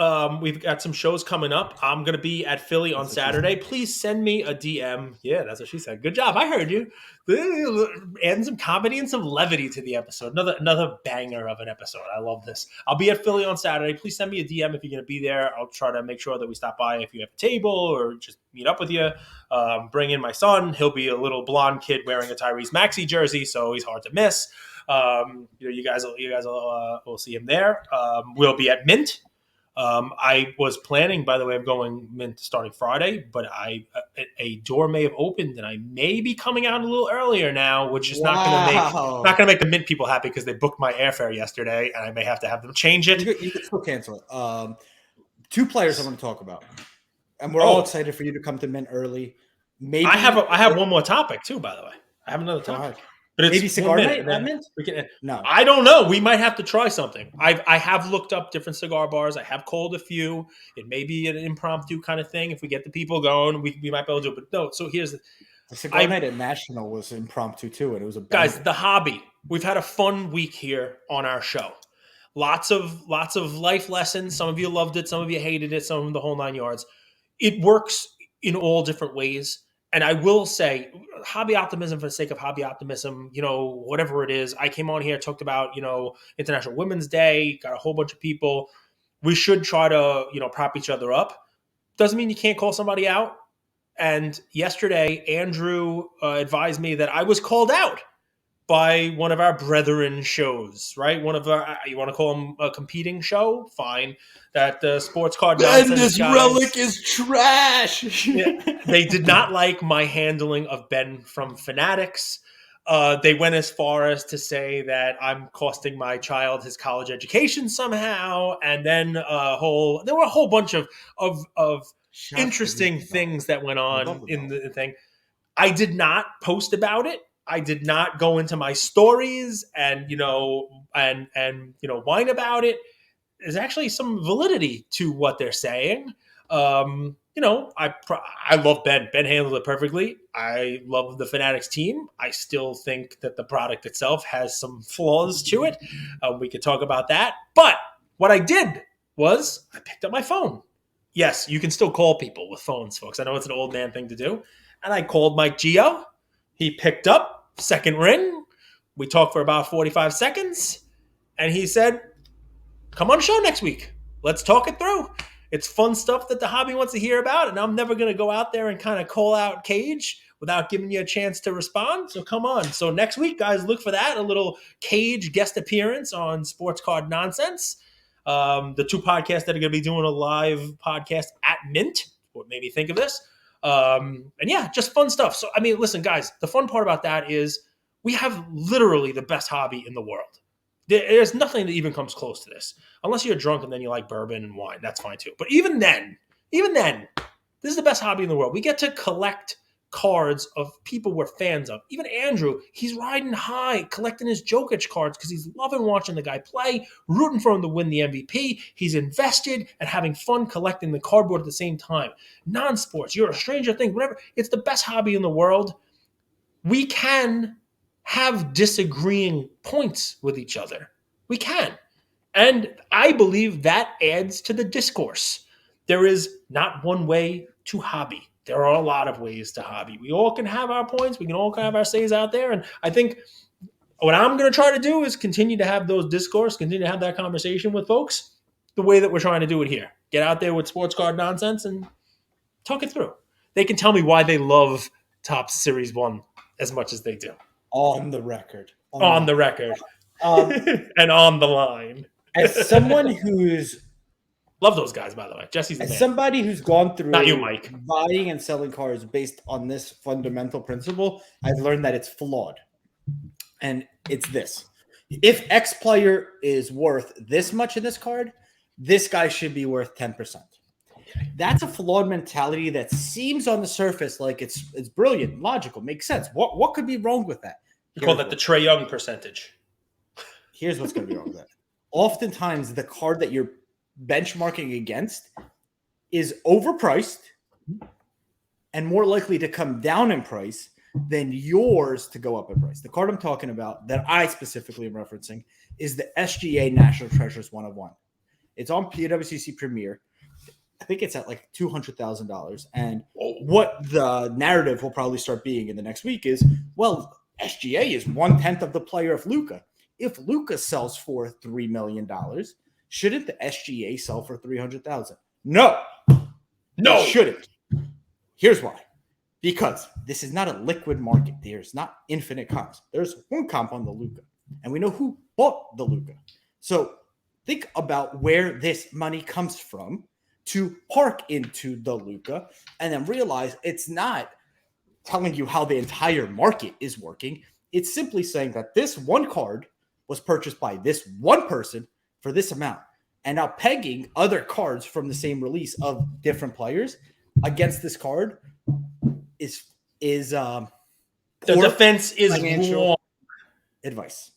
We've got some shows coming up. I'm going to be at Philly on Saturday. Please send me a DM. Yeah, that's what she said. Good job. I heard you. Adding some comedy and some levity to the episode. Another banger of an episode. I love this. I'll be at Philly on Saturday. Please send me a DM if you're going to be there. I'll try to make sure that we stop by if you have a table or just meet up with you. Bring in my son. He'll be a little blonde kid wearing a Tyrese Maxey jersey, so he's hard to miss. You guys will see him there. We'll be at Mint. I was planning, by the way, of going Mint starting Friday, but a door may have opened, and I may be coming out a little earlier now, which is not going to make the Mint people happy because they booked my airfare yesterday, and I may have to have them change it. You can still cancel it. 2 players I want to talk about, and we're all excited for you to come to Mint early. Maybe I have one more topic too, by the way. I have another topic. But it's maybe cigar night at Mint? No, I don't know. We might have to try something. I have looked up different cigar bars. I have called a few. It may be an impromptu kind of thing. If we get the people going, we might be able to do it. But no. So here's the cigar night at National was impromptu too, and it was a guys. The hobby. We've had a fun week here on our show. Lots of life lessons. Some of you loved it. Some of you hated it. Some of them the whole 9 yards. It works in all different ways. And I will say, hobby optimism for the sake of hobby optimism, whatever it is. I came on here, talked about, International Women's Day, got a whole bunch of people. We should try to, prop each other up. Doesn't mean you can't call somebody out. And yesterday, Andrew advised me that I was called out by one of our brethren shows, right? One of our, you want to call them a competing show? Fine. That Sports Card Ben, Nonsense this guys, relic is trash. yeah, they did not like my handling of Ben from Fanatics. They went as far as to say that I'm costing my child his college education somehow, and then there were a whole bunch of interesting things that went on in the thing. I did not post about it. I did not go into my stories and whine about it. There's actually some validity to what they're saying. I love Ben. Ben handled it perfectly. I love the Fanatics team. I still think that the product itself has some flaws to it. We could talk about that. But what I did was I picked up my phone. Yes, you can still call people with phones, folks. I know it's an old man thing to do. And I called Mike Gio. He picked up, second ring. We talked for about 45 seconds. And he said, come on show next week. Let's talk it through. It's fun stuff that the hobby wants to hear about. And I'm never going to go out there and kind of call out Cage without giving you a chance to respond. So come on. So next week, guys, look for that. A little Cage guest appearance on Sports Card Nonsense. The two podcasts that are going to be doing a live podcast at Mint. What made me think of this. And yeah, just fun stuff. So, I mean, listen, guys, the fun part about that is we have literally the best hobby in the world. There's nothing that even comes close to this. Unless you're drunk and then you like bourbon and wine. That's fine too. But even then, this is the best hobby in the world. We get to collect cards of people we're fans of. Even Andrew, he's riding high, collecting his Jokic cards because he's loving watching the guy play, rooting for him to win the MVP. He's invested and having fun collecting the cardboard at the same time. Non-sports, you're a Stranger Things, whatever. It's the best hobby in the world. We can have disagreeing points with each other. We can. And I believe that adds to the discourse. There is not one way to hobby. There are a lot of ways to hobby. We all can have our points. We can all have our says out there. And I think what I'm going to try to do is continue to have those discourse, continue to have that conversation with folks the way that we're trying to do it here. Get out there with Sports Card Nonsense and talk it through. They can tell me why they love Topps Series 1 as much as they do. On the record. On the record. And on the line. As someone who's... Love those guys, by the way. Jesse's the man. As somebody who's gone through Not you, Mike. buying and selling cars based on this fundamental principle, I've learned that it's flawed. And it's this. If X player is worth this much in this card, this guy should be worth 10%. That's a flawed mentality that seems on the surface like it's brilliant, logical, makes sense. What could be wrong with that? You call that the Trae Young percentage. Here's what's going to be wrong with that. Oftentimes, the card that you're benchmarking against is overpriced and more likely to come down in price than yours to go up in price. The card I'm talking about that I specifically am referencing is the SGA National Treasures 101. It's on PWCC Premier. I think it's at like $200,000. And what the narrative will probably start being in the next week is, well, SGA is 1/10 of the player of Luka. If Luka sells for $3 million, shouldn't the SGA sell for $300,000? No, it shouldn't. Here's why. Because this is not a liquid market. There's not infinite comps. There's one comp on the Luka, and we know who bought the Luka. So think about where this money comes from to park into the Luka, and then realize it's not telling you how the entire market is working. It's simply saying that this one card was purchased by this one person for this amount. And now pegging other cards from the same release of different players against this card is the defense is wrong. Advice.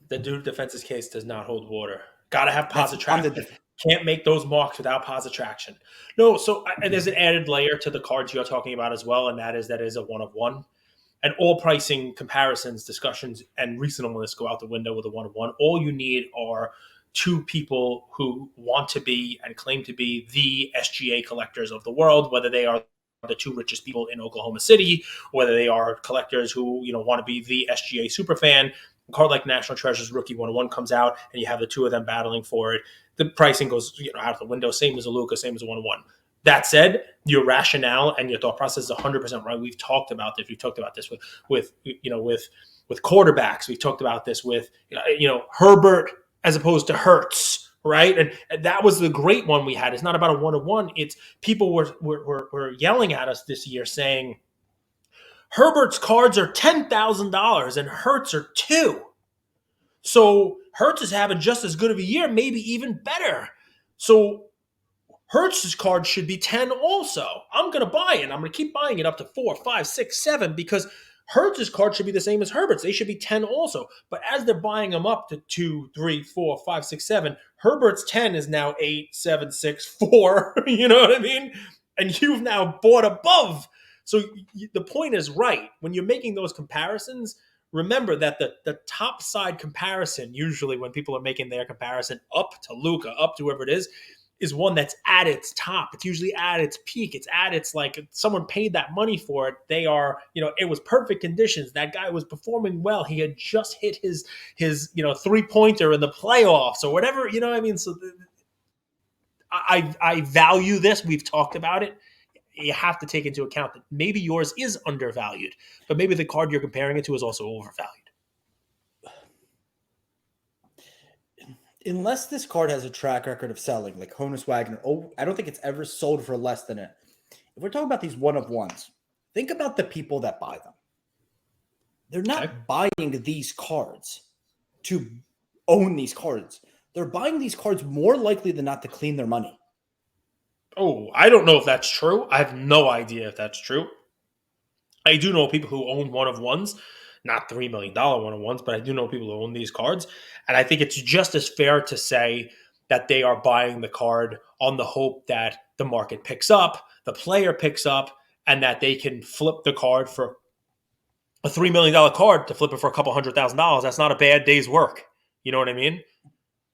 The dude defense's case does not hold water. Got to have positive traction. Can't make those marks without positive traction. No, so there's an added layer to the cards you're talking about as well, and that is a one of one. And all pricing comparisons, discussions, and reasonableness go out the window with a one of one. All you need are two people who want to be and claim to be the SGA collectors of the world, whether they are the two richest people in Oklahoma City, whether they are collectors who want to be the SGA superfan. A card like National Treasures Rookie 101 comes out, and you have the two of them battling for it. The pricing goes out the window. Same as a Luka, same as a 101. That said, your rationale and your thought process is 100% right. We've talked about this. We've talked about this with quarterbacks. We've talked about this with Herbert as opposed to Hurts, right? And that was the great one we had. It's not about a 101. It's people were yelling at us this year saying Herbert's cards are $10,000 and Hurts are $2,000. So Hurts is having just as good of a year, maybe even better. So Hurts' card should be 10 also. I'm going to buy it. I'm going to keep buying it up to 4, 5, 6, 7 because Hurts' card should be the same as Herbert's. They should be 10 also. But as they're buying them up to 2, 3, 4, 5, 6, 7, Herbert's 10 is now 8, 7, 6, 4. You know what I mean? And you've now bought above. So the point is right. When you're making those comparisons, remember that the top side comparison, usually when people are making their comparison up to Luka, up to whoever it is one that's at its top. It's usually at its peak. It's at its like someone paid that money for it. They are, it was perfect conditions. That guy was performing well. He had just hit his 3-pointer in the playoffs or whatever. You know what I mean? So I value this. We've talked about it. You have to take into account that maybe yours is undervalued, but maybe the card you're comparing it to is also overvalued. Unless this card has a track record of selling, like Honus Wagner, I don't think it's ever sold for less than it. If we're talking about these one-of-ones, think about the people that buy them. They're not buying these cards to own these cards. They're buying these cards more likely than not to clean their money. Oh, I don't know if that's true. I have no idea if that's true. I do know people who own one-of-ones, not $3 million one-of-ones, but I do know people who own these cards. And I think it's just as fair to say that they are buying the card on the hope that the market picks up, the player picks up, and that they can flip the card for a $3 million card to flip it for a couple $100,000. That's not a bad day's work. You know what I mean?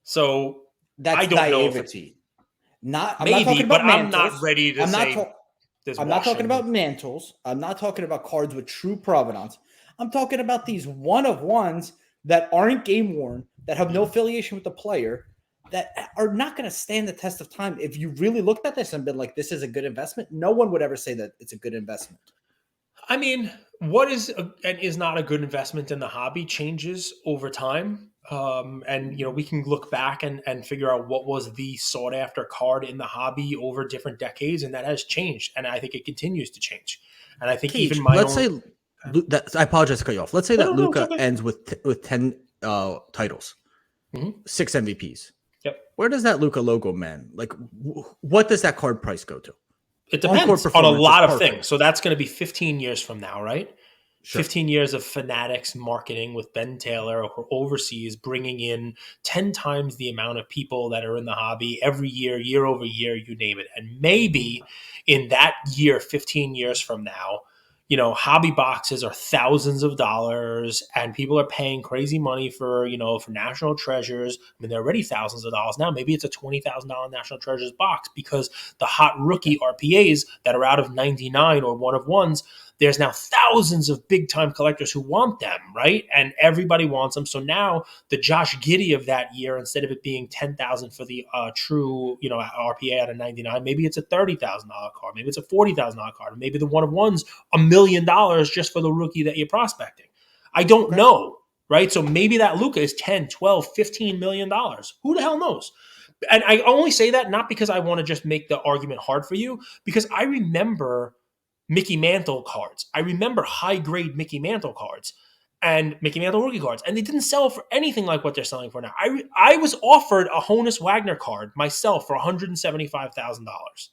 So that's I don't naivety. I'm not talking about mantles. I'm not ready to I'm not talking about mantles. I'm not talking about cards with true provenance. I'm talking about these one-of-ones that aren't game worn, that have no affiliation with the player, that are not going to stand the test of time. If you really looked at this and been like, this is a good investment, no one would ever say that it's a good investment. I mean, what is and is not a good investment in the hobby changes over time. And we can look back and figure out what was the sought after card in the hobby over different decades, and that has changed. And I think it continues to change. And I think even my say that, I apologize to cut you off. Let's say that Luka ends with 10 titles, 6 MVPs. Yep. Where does that Luka logo, man? Like, what does that card price go to? It depends on a lot of things. So that's going to be 15 years from now, right? Sure. 15 years of Fanatics marketing with Ben Taylor or overseas, bringing in 10 times the amount of people that are in the hobby every year, year over year, you name it. And maybe in that year, 15 years from now, hobby boxes are thousands of dollars and people are paying crazy money for National Treasures. I mean, they're already thousands of dollars now. Maybe it's a $20,000 National Treasures box because the hot rookie RPAs that are out of 99 or one-of-ones, there's now thousands of big-time collectors who want them, right? And everybody wants them. So now the Josh Giddey of that year, instead of it being $10,000 for the true, RPA out of 99, maybe it's a $30,000 card. Maybe it's a $40,000 card. Maybe the one-of-one's $1 million just for the rookie that you're prospecting. I don't know, right? So maybe that Luka is 10, 12, $15 million. Who the hell knows? And I only say that not because I want to just make the argument hard for you, because I remember Mickey Mantle cards. I remember high-grade Mickey Mantle cards and Mickey Mantle rookie cards, and they didn't sell for anything like what they're selling for now. I was offered a Honus Wagner card myself for $175,000.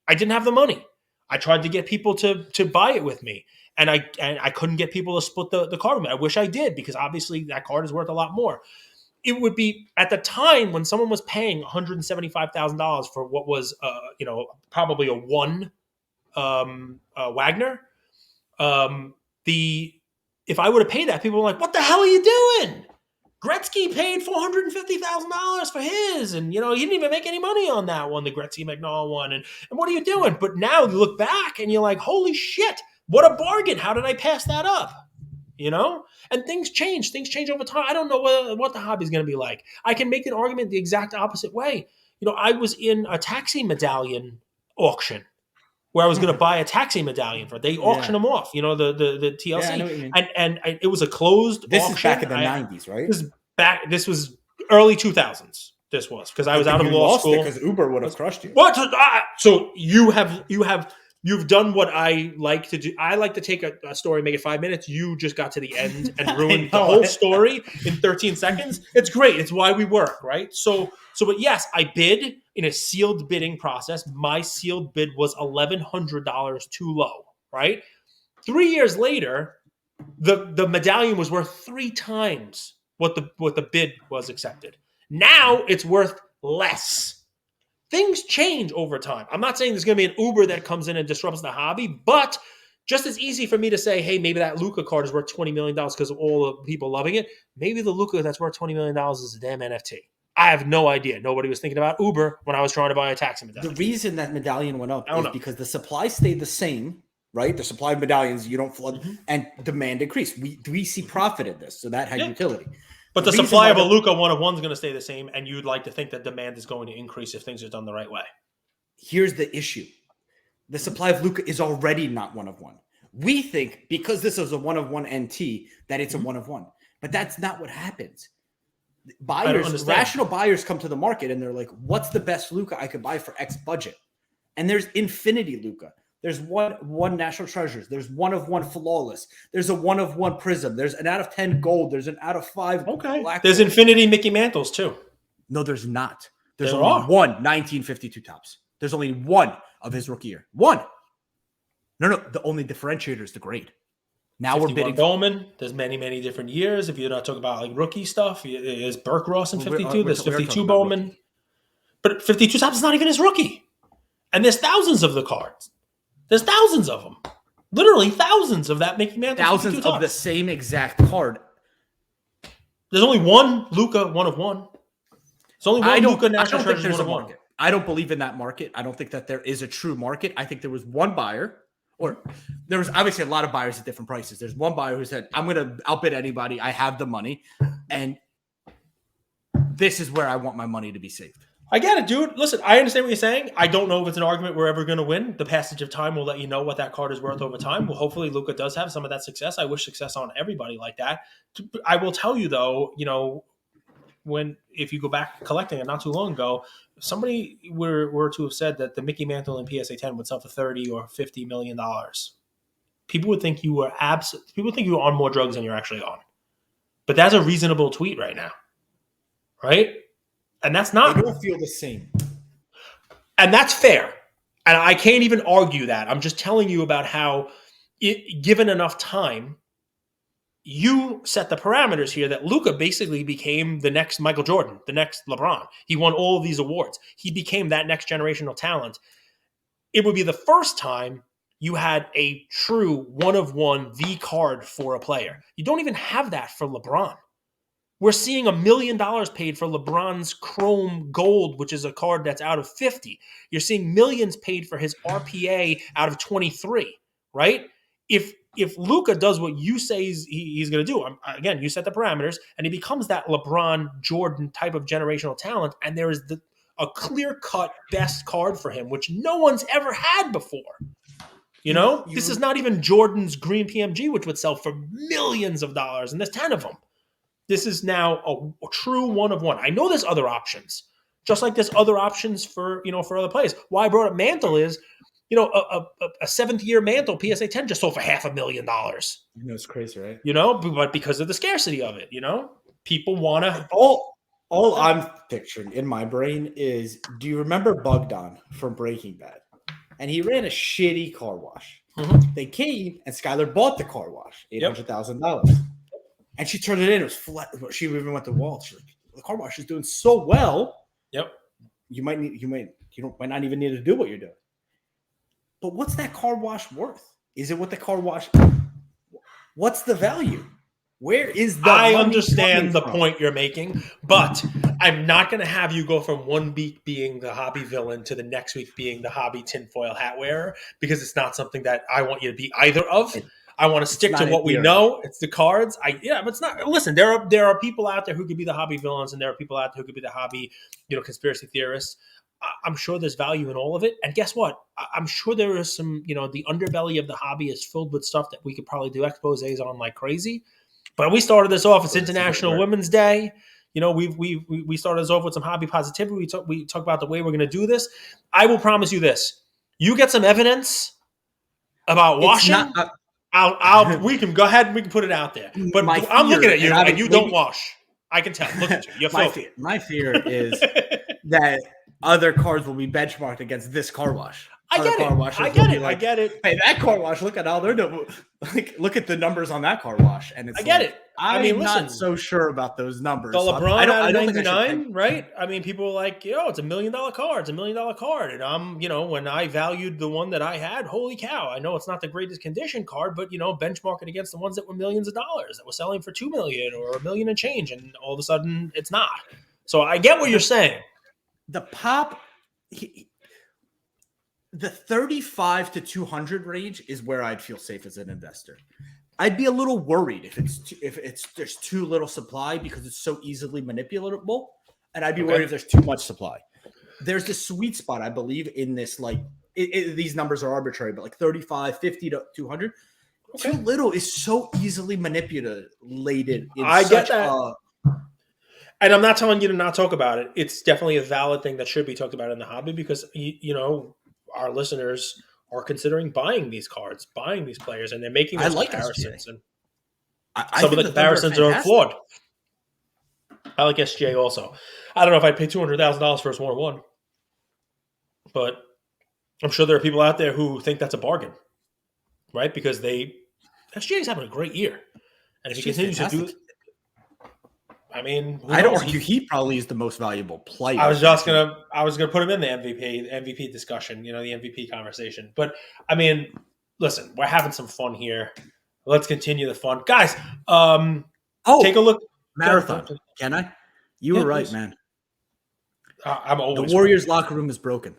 I didn't have the money. I tried to get people to buy it with me, and I couldn't get people to split the card with me. I wish I did, because obviously that card is worth a lot more. It would be at the time when someone was paying $175,000 for what was probably a one Wagner. If I would have paid that, people were like, "What the hell are you doing? Gretzky paid $450,000 for his, and he didn't even make any money on that one, the Gretzky McNall one. And what are you doing? But now you look back and you're like, holy shit, what a bargain! How did I pass that up? And things change. Things change over time. I don't know what the hobby is going to be like. I can make an argument the exact opposite way. I was in a taxi medallion auction where I was going to buy a taxi medallion for it. They auction them off, the TLC. Yeah, I know what you mean. And it was a closed This auction. is back in the 90s, right? This was early 2000s. This was because I was out of law school. Because Uber would have crushed you. What? So you've done what I like to do. I like to take a story, make it 5 minutes. You just got to the end and ruined the whole story in 13 seconds. It's great. It's why we work, right? But yes, I bid in a sealed bidding process. My sealed bid was $1,100 too low, right? 3 years later, the medallion was worth 3 times what the bid was accepted. Now it's worth less. Things change over time. I'm not saying there's going to be an Uber that comes in and disrupts the hobby, but just as easy for me to say, hey, maybe that Luka card is worth $20 million because of all the people loving it. Maybe the Luka that's worth $20 million is a damn NFT. I have no idea. Nobody was thinking about Uber when I was trying to buy a taxi medallion. The reason that medallion went up is because the supply stayed the same, right? The supply of medallions, you don't flood, and demand increased. We see profit in this, so that had utility. But the supply of a Luka 1-of-1 is going to stay the same, and you'd like to think that demand is going to increase if things are done the right way. Here's the issue. The supply of Luka is already not 1-of-1. We think because this is a 1-of-1 NT that it's a 1-of-1. But that's not what happens. Buyers, rational buyers come to the market and they're like, what's the best Luka I could buy for X budget? And there's infinity Luka. There's one National Treasures. There's 1-of-1 Flawless. There's a 1-of-1 Prism. There's an out of 10 gold. There's an out of 5 black. There's gold. infinity Mickey Mantles too. No, there's not. There's there only are. one 1952 tops. There's only one of his rookie year. One. No. The only differentiator is the grade. Now we're bidding. Bowman. There's many, many different years. If you're not talking about like rookie stuff, there's Burke Ross in 52. There's 52 Bowman. But 52 tops is not even his rookie. And there's thousands of the cards. There's thousands of them. Literally thousands of that Mickey Mantle. Thousands of the same exact card. There's only one Luka 1-of-1. There's only one Luka National Treasures 1-of-1. I don't believe in that market. I don't think that there is a true market. I think there was one buyer, or there was obviously a lot of buyers at different prices. There's one buyer who said, I'm going to outbid anybody. I have the money. And this is where I want my money to be saved. I get it, dude. Listen, I understand what you're saying. I don't know if it's an argument we're ever going to win. The passage of time will let you know what that card is worth over time. Well, hopefully Luka does have some of that success. I wish success on everybody like that. I will tell you, though, if you go back collecting it not too long ago, if somebody were to have said that the Mickey Mantle in PSA 10 would sell for $30 or $50 million, people would think you were on more drugs than you're actually on. But that's a reasonable tweet right now, right? And that's not. I don't feel the same. And that's fair. And I can't even argue that. I'm just telling you about how, given enough time, you set the parameters here that Luka basically became the next Michael Jordan, the next LeBron. He won all of these awards. He became that next generational talent. It would be the first time you had a true 1-of-1 V card for a player. You don't even have that for LeBron. We're seeing $1 million paid for LeBron's Chrome Gold, which is a card that's out of 50. You're seeing millions paid for his RPA out of 23, right? If Luka does what you say he's going to do, again, you set the parameters, and he becomes that LeBron Jordan type of generational talent, and there is a clear-cut best card for him, which no one's ever had before. This is not even Jordan's Green PMG, which would sell for millions of dollars, and there's 10 of them. This is now a true 1-of-1. I know there's other options, just like there's other options for other players. Why I brought up Mantle is, a seventh-year Mantle PSA 10 just sold for $500,000. It's crazy, right? But because of the scarcity of it, people want to. All I'm picturing in my brain is, do you remember Bogdan from Breaking Bad? And he ran a shitty car wash. Mm-hmm. They came and Skylar bought the car wash, $800,000. And she turned it in. It was flat. She even went to Walt. She's like, the car wash is doing so well. Yep. You might not even need to do what you're doing. But what's that car wash worth? Is it what the car wash? What's the value? Where is the I money understand the coming from? point you're making, but I'm not going to have you go from one week being the hobby villain to the next week being the hobby tinfoil hat wearer, because it's not something that I want you to be either of. It- I want to It's stick to not in what we here. know. It's the cards. But it's not. Listen, there are people out there who could be the hobby villains, and there are people out there who could be the hobby, conspiracy theorists. I'm sure there's value in all of it. And guess what? I'm sure there is some. The underbelly of the hobby is filled with stuff that we could probably do exposés on like crazy. But we started this off. It's Oh, that's a great International word. Women's Day. We started this off with some hobby positivity. We talk about the way we're going to do this. I will promise you this: you get some evidence about It's washing. not. We can go ahead and we can put it out there. But My I'm looking fear, at you, and I and would you don't maybe- wash. I can tell. Look at you. You're filthy. my fear is that other cars will be benchmarked against this car wash. I Other get car it. washers I will get be it. I like, get it. hey, that car wash, look at all they're doing. Like, look at the numbers on that car wash, and it's I get like, it. I'm listen, not so sure about those numbers. the So LeBron I don't. out I of don't think I should '99, pick. right? I mean, people were like, it's $1 million car. It's $1 million card. And I'm, when I valued the one that I had, holy cow! I know it's not the greatest condition card, but benchmark it against the ones that were millions of dollars that were selling for $2 million or $1 million and change, and all of a sudden it's not. So I get what you're saying. The pop, the 35 to 200 range is where I'd feel safe as an investor. I'd be a little worried if there's too little supply because it's so easily manipulatable, and I'd be worried if there's too much supply. There's this sweet spot, I believe, in this these numbers are arbitrary, but like 35, 50 to 200. Okay. Too little is so easily manipulated. I get that. And I'm not telling you to not talk about it. It's definitely a valid thing that should be talked about in the hobby because, our listeners are considering buying these cards, buying these players, and they're making those comparisons. And some of the comparisons are flawed. I like SGA also. I don't know if I'd pay $200,000 for a 1-1, but I'm sure there are people out there who think that's a bargain, right? Because SGA's having a great year. And if he continues to do it, I mean, I don't argue he probably is the most valuable player. I was gonna put him in the MVP discussion, the MVP conversation. But I mean, listen, we're having some fun here. Let's continue the fun, guys. Take a look. Marathon. Can I? You were right, please. Man. I'm always the Warriors' locker room is broken.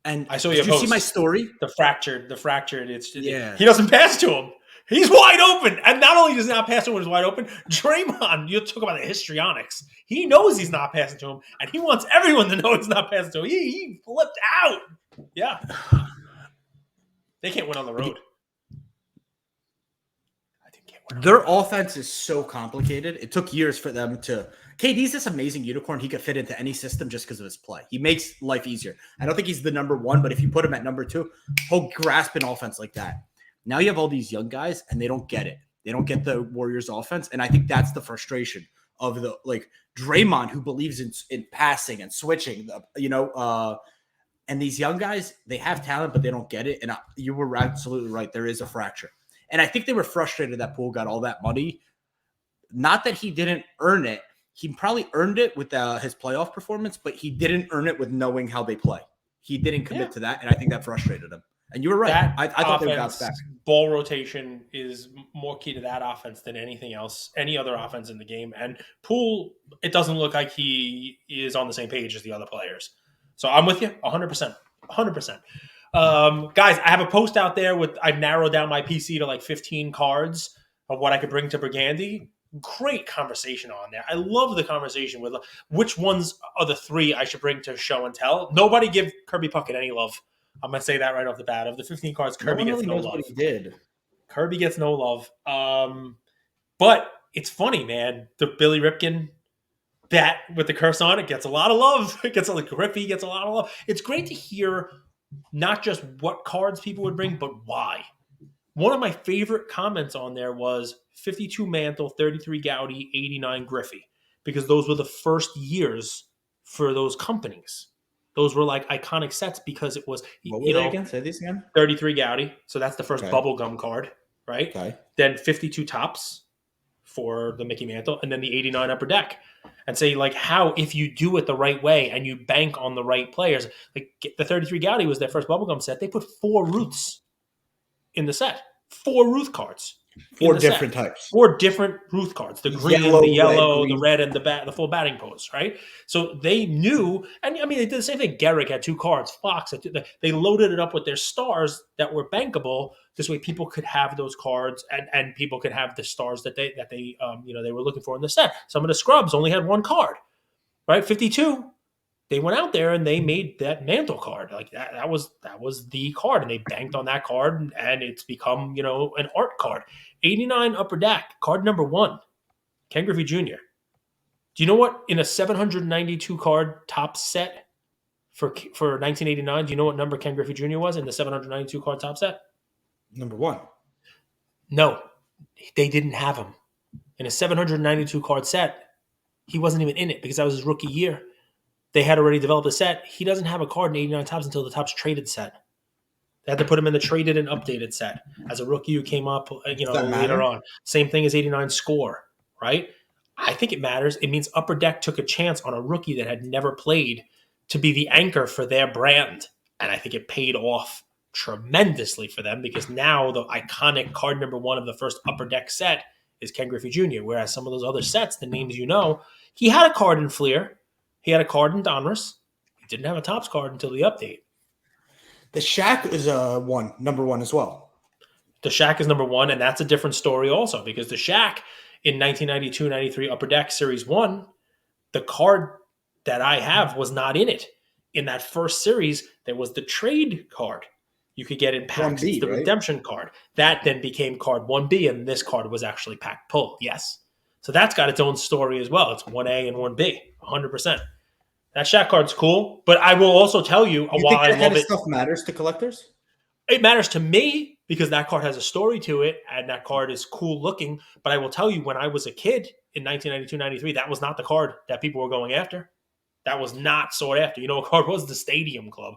And I saw did you see my story? The fractured. Yeah. He doesn't pass to him. He's wide open. And not only does he not pass to him when he's wide open, Draymond, you talk about the histrionics. He knows he's not passing to him, and he wants everyone to know he's not passing to him. He flipped out. Yeah. They can't win on the road. Their offense is so complicated. It took years for them to. KD's this amazing unicorn. He could fit into any system just because of his play. He makes life easier. I don't think he's the number one, but if you put him at number two, he'll grasp an offense like that. Now you have all these young guys, and they don't get it. They don't get the Warriors' offense, and I think that's the frustration of the Draymond, who believes in passing and switching. And these young guys, they have talent, but they don't get it. And you were absolutely right. There is a fracture. And I think they were frustrated that Poole got all that money. Not that he didn't earn it. He probably earned it with his playoff performance, but he didn't earn it with knowing how they play. He didn't commit to that, and I think that frustrated him. And you were right. I thought they would bounce back. Ball rotation is more key to that offense than anything else, any other offense in the game. And Poole, it doesn't look like he is on the same page as the other players. So I'm with you 100%. 100%. Guys, I have a post out there I've narrowed down my PC to like 15 cards of what I could bring to Burgundy. Great conversation on there. I love the conversation with which ones are the three I should bring to show and tell. Nobody give Kirby Puckett any love. I'm going to say that right off the bat. Of the 15 cards, Kirby gets no love. What he did. Kirby gets no love. But it's funny, man. The Billy Ripken bat with the curse on it gets a lot of love. It gets Griffey gets a lot of love. It's great to hear not just what cards people would bring, but why. One of my favorite comments on there was 52 Mantle, 33 Gowdy, 89 Griffey, because those were the first years for those companies. Those were like iconic sets because it was, what were they again? Say these again. 33 Gowdy. So that's the first bubblegum card, right? Okay. Then 52 Tops for the Mickey Mantle, and then the 89 Upper Deck. And say, how, if you do it the right way and you bank on the right players, the 33 Gowdy was their first bubblegum set. They put 4 Ruths in the set. 4 Ruth cards. Four different types. 4 different Ruth cards: the green, Yellow, the yellow, red, the green. red, and the full batting pose. Right. So they knew, and I mean, they did the same thing. Garrick had 2 cards. Fox had 2. They loaded it up with their stars that were bankable. This way, people could have those cards, and people could have the stars that they they were looking for in the set. Some of the scrubs only had 1 card. Right. 52. They went out there and they made that mantle card. Like that was the card, and they banked on that card, and it's become, an art card. 89 Upper Deck, card number 1, Ken Griffey Jr. Do you know what, in a 792 card top set for 1989, do you know what number Ken Griffey Jr. was in the 792 card top set? Number 1. No, they didn't have him. In a 792 card set, he wasn't even in it because that was his rookie year. They had already developed a set. He doesn't have a card in 89 Topps until the Topps traded set. They had to put him in the traded and updated set as a rookie who came up, later on. Same thing as 89 Score, right? I think it matters. It means Upper Deck took a chance on a rookie that had never played to be the anchor for their brand. And I think it paid off tremendously for them, because now the iconic card number 1 of the first Upper Deck set is Ken Griffey Jr., whereas some of those other sets, the names he had a card in Fleer. He had a card in Donruss. He didn't have a Topps card until the update. The Shaq is number 1 as well. The Shaq is number 1, and that's a different story also, because the Shaq in 1992-93 Upper Deck Series 1, the card that I have was not in it. In that first series, there was the trade card you could get in packs. 1B, it's the right? redemption card. That then became card 1B, and this card was actually pack pull, yes. So that's got its own story as well. It's 1A and 1B, 100%. That Shaq card's cool, but I will also tell you, You while think I that love kind of it, stuff matters to collectors? it matters to me because that card has a story to it, and that card is cool looking. But I will tell you, when I was a kid in 1992-93, that was not the card that people were going after. That was not sought after. You know what card was? The Stadium Club,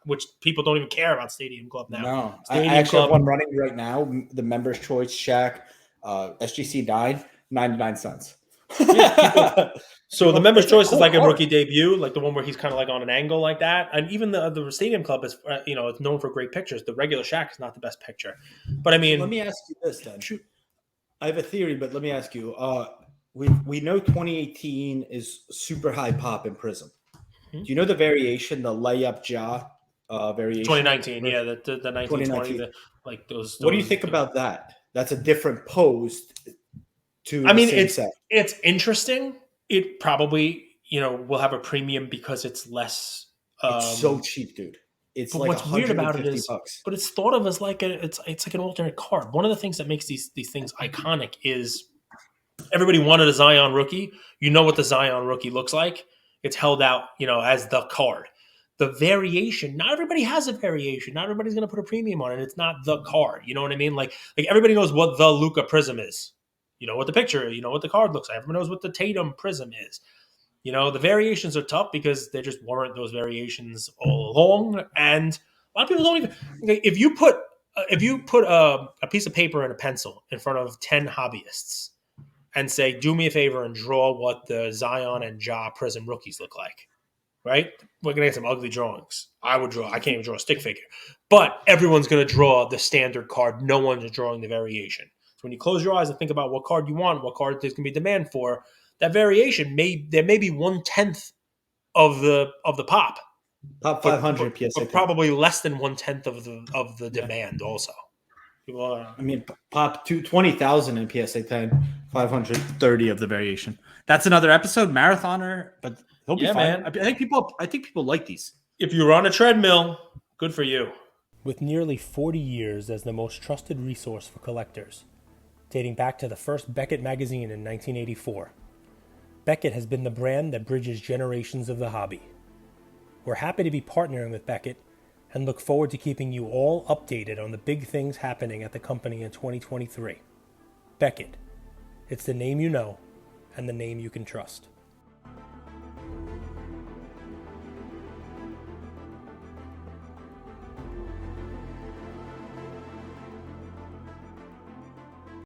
which people don't even care about Stadium Club now. No. Stadium I actually Club, have one running right now, the Members' Choice Shaq SGC 9, 99 cents. So the Members' Choice cool is like card. a rookie debut, like the one where he's kind of like on an angle like that. And even the Stadium Club is, it's known for great pictures. The regular Shaq is not the best picture. But I mean, Let me ask you this then. I have a theory, but let me ask you. We know 2018 is super high pop in Prism. Mm-hmm. Do you know the variation, the layup jaw variation? 2019, yeah, the 1920, like those. What do you think about that? That's a different pose to I the mean, same set. it's interesting. It probably, will have a premium because it's less. It's so cheap, dude. It's but like what's weird about it is, $150. but it's thought of as like it's like an alternate card. One of the things that makes these things iconic is everybody wanted a Zion rookie. You know what the Zion rookie looks like. It's held out, as the card. The variation, not everybody has a variation. Not everybody's going to put a premium on it. It's not the card. You know what I mean? Like everybody knows what the Luka Prism is. You know what the picture, what the card looks like. Everyone knows what the Tatum Prism is. The variations are tough because there just weren't those variations all along. And a lot of people don't even, if you put a piece of paper and a pencil in front of 10 hobbyists and say, do me a favor and draw what the Zion and Ja Prism rookies look like, right? We're going to get some ugly drawings. I can't even draw a stick figure. But everyone's going to draw the standard card. No one's drawing the variation. So when you close your eyes and think about what card you want, what card there's going to be demand for, that variation there may be 1/10 of the pop. Top 500 PSA. But probably less than 1/10 of the demand also. Pop 20,000 in PSA 10, 530 of the variation. That's another episode, marathoner, but he'll be fine. Man. I think people like these. If you're on a treadmill, good for you. With nearly 40 years as the most trusted resource for collectors, dating back to the first Beckett magazine in 1984, Beckett has been the brand that bridges generations of the hobby. We're happy to be partnering with Beckett and look forward to keeping you all updated on the big things happening at the company in 2023. Beckett. It's the name you know and the name you can trust.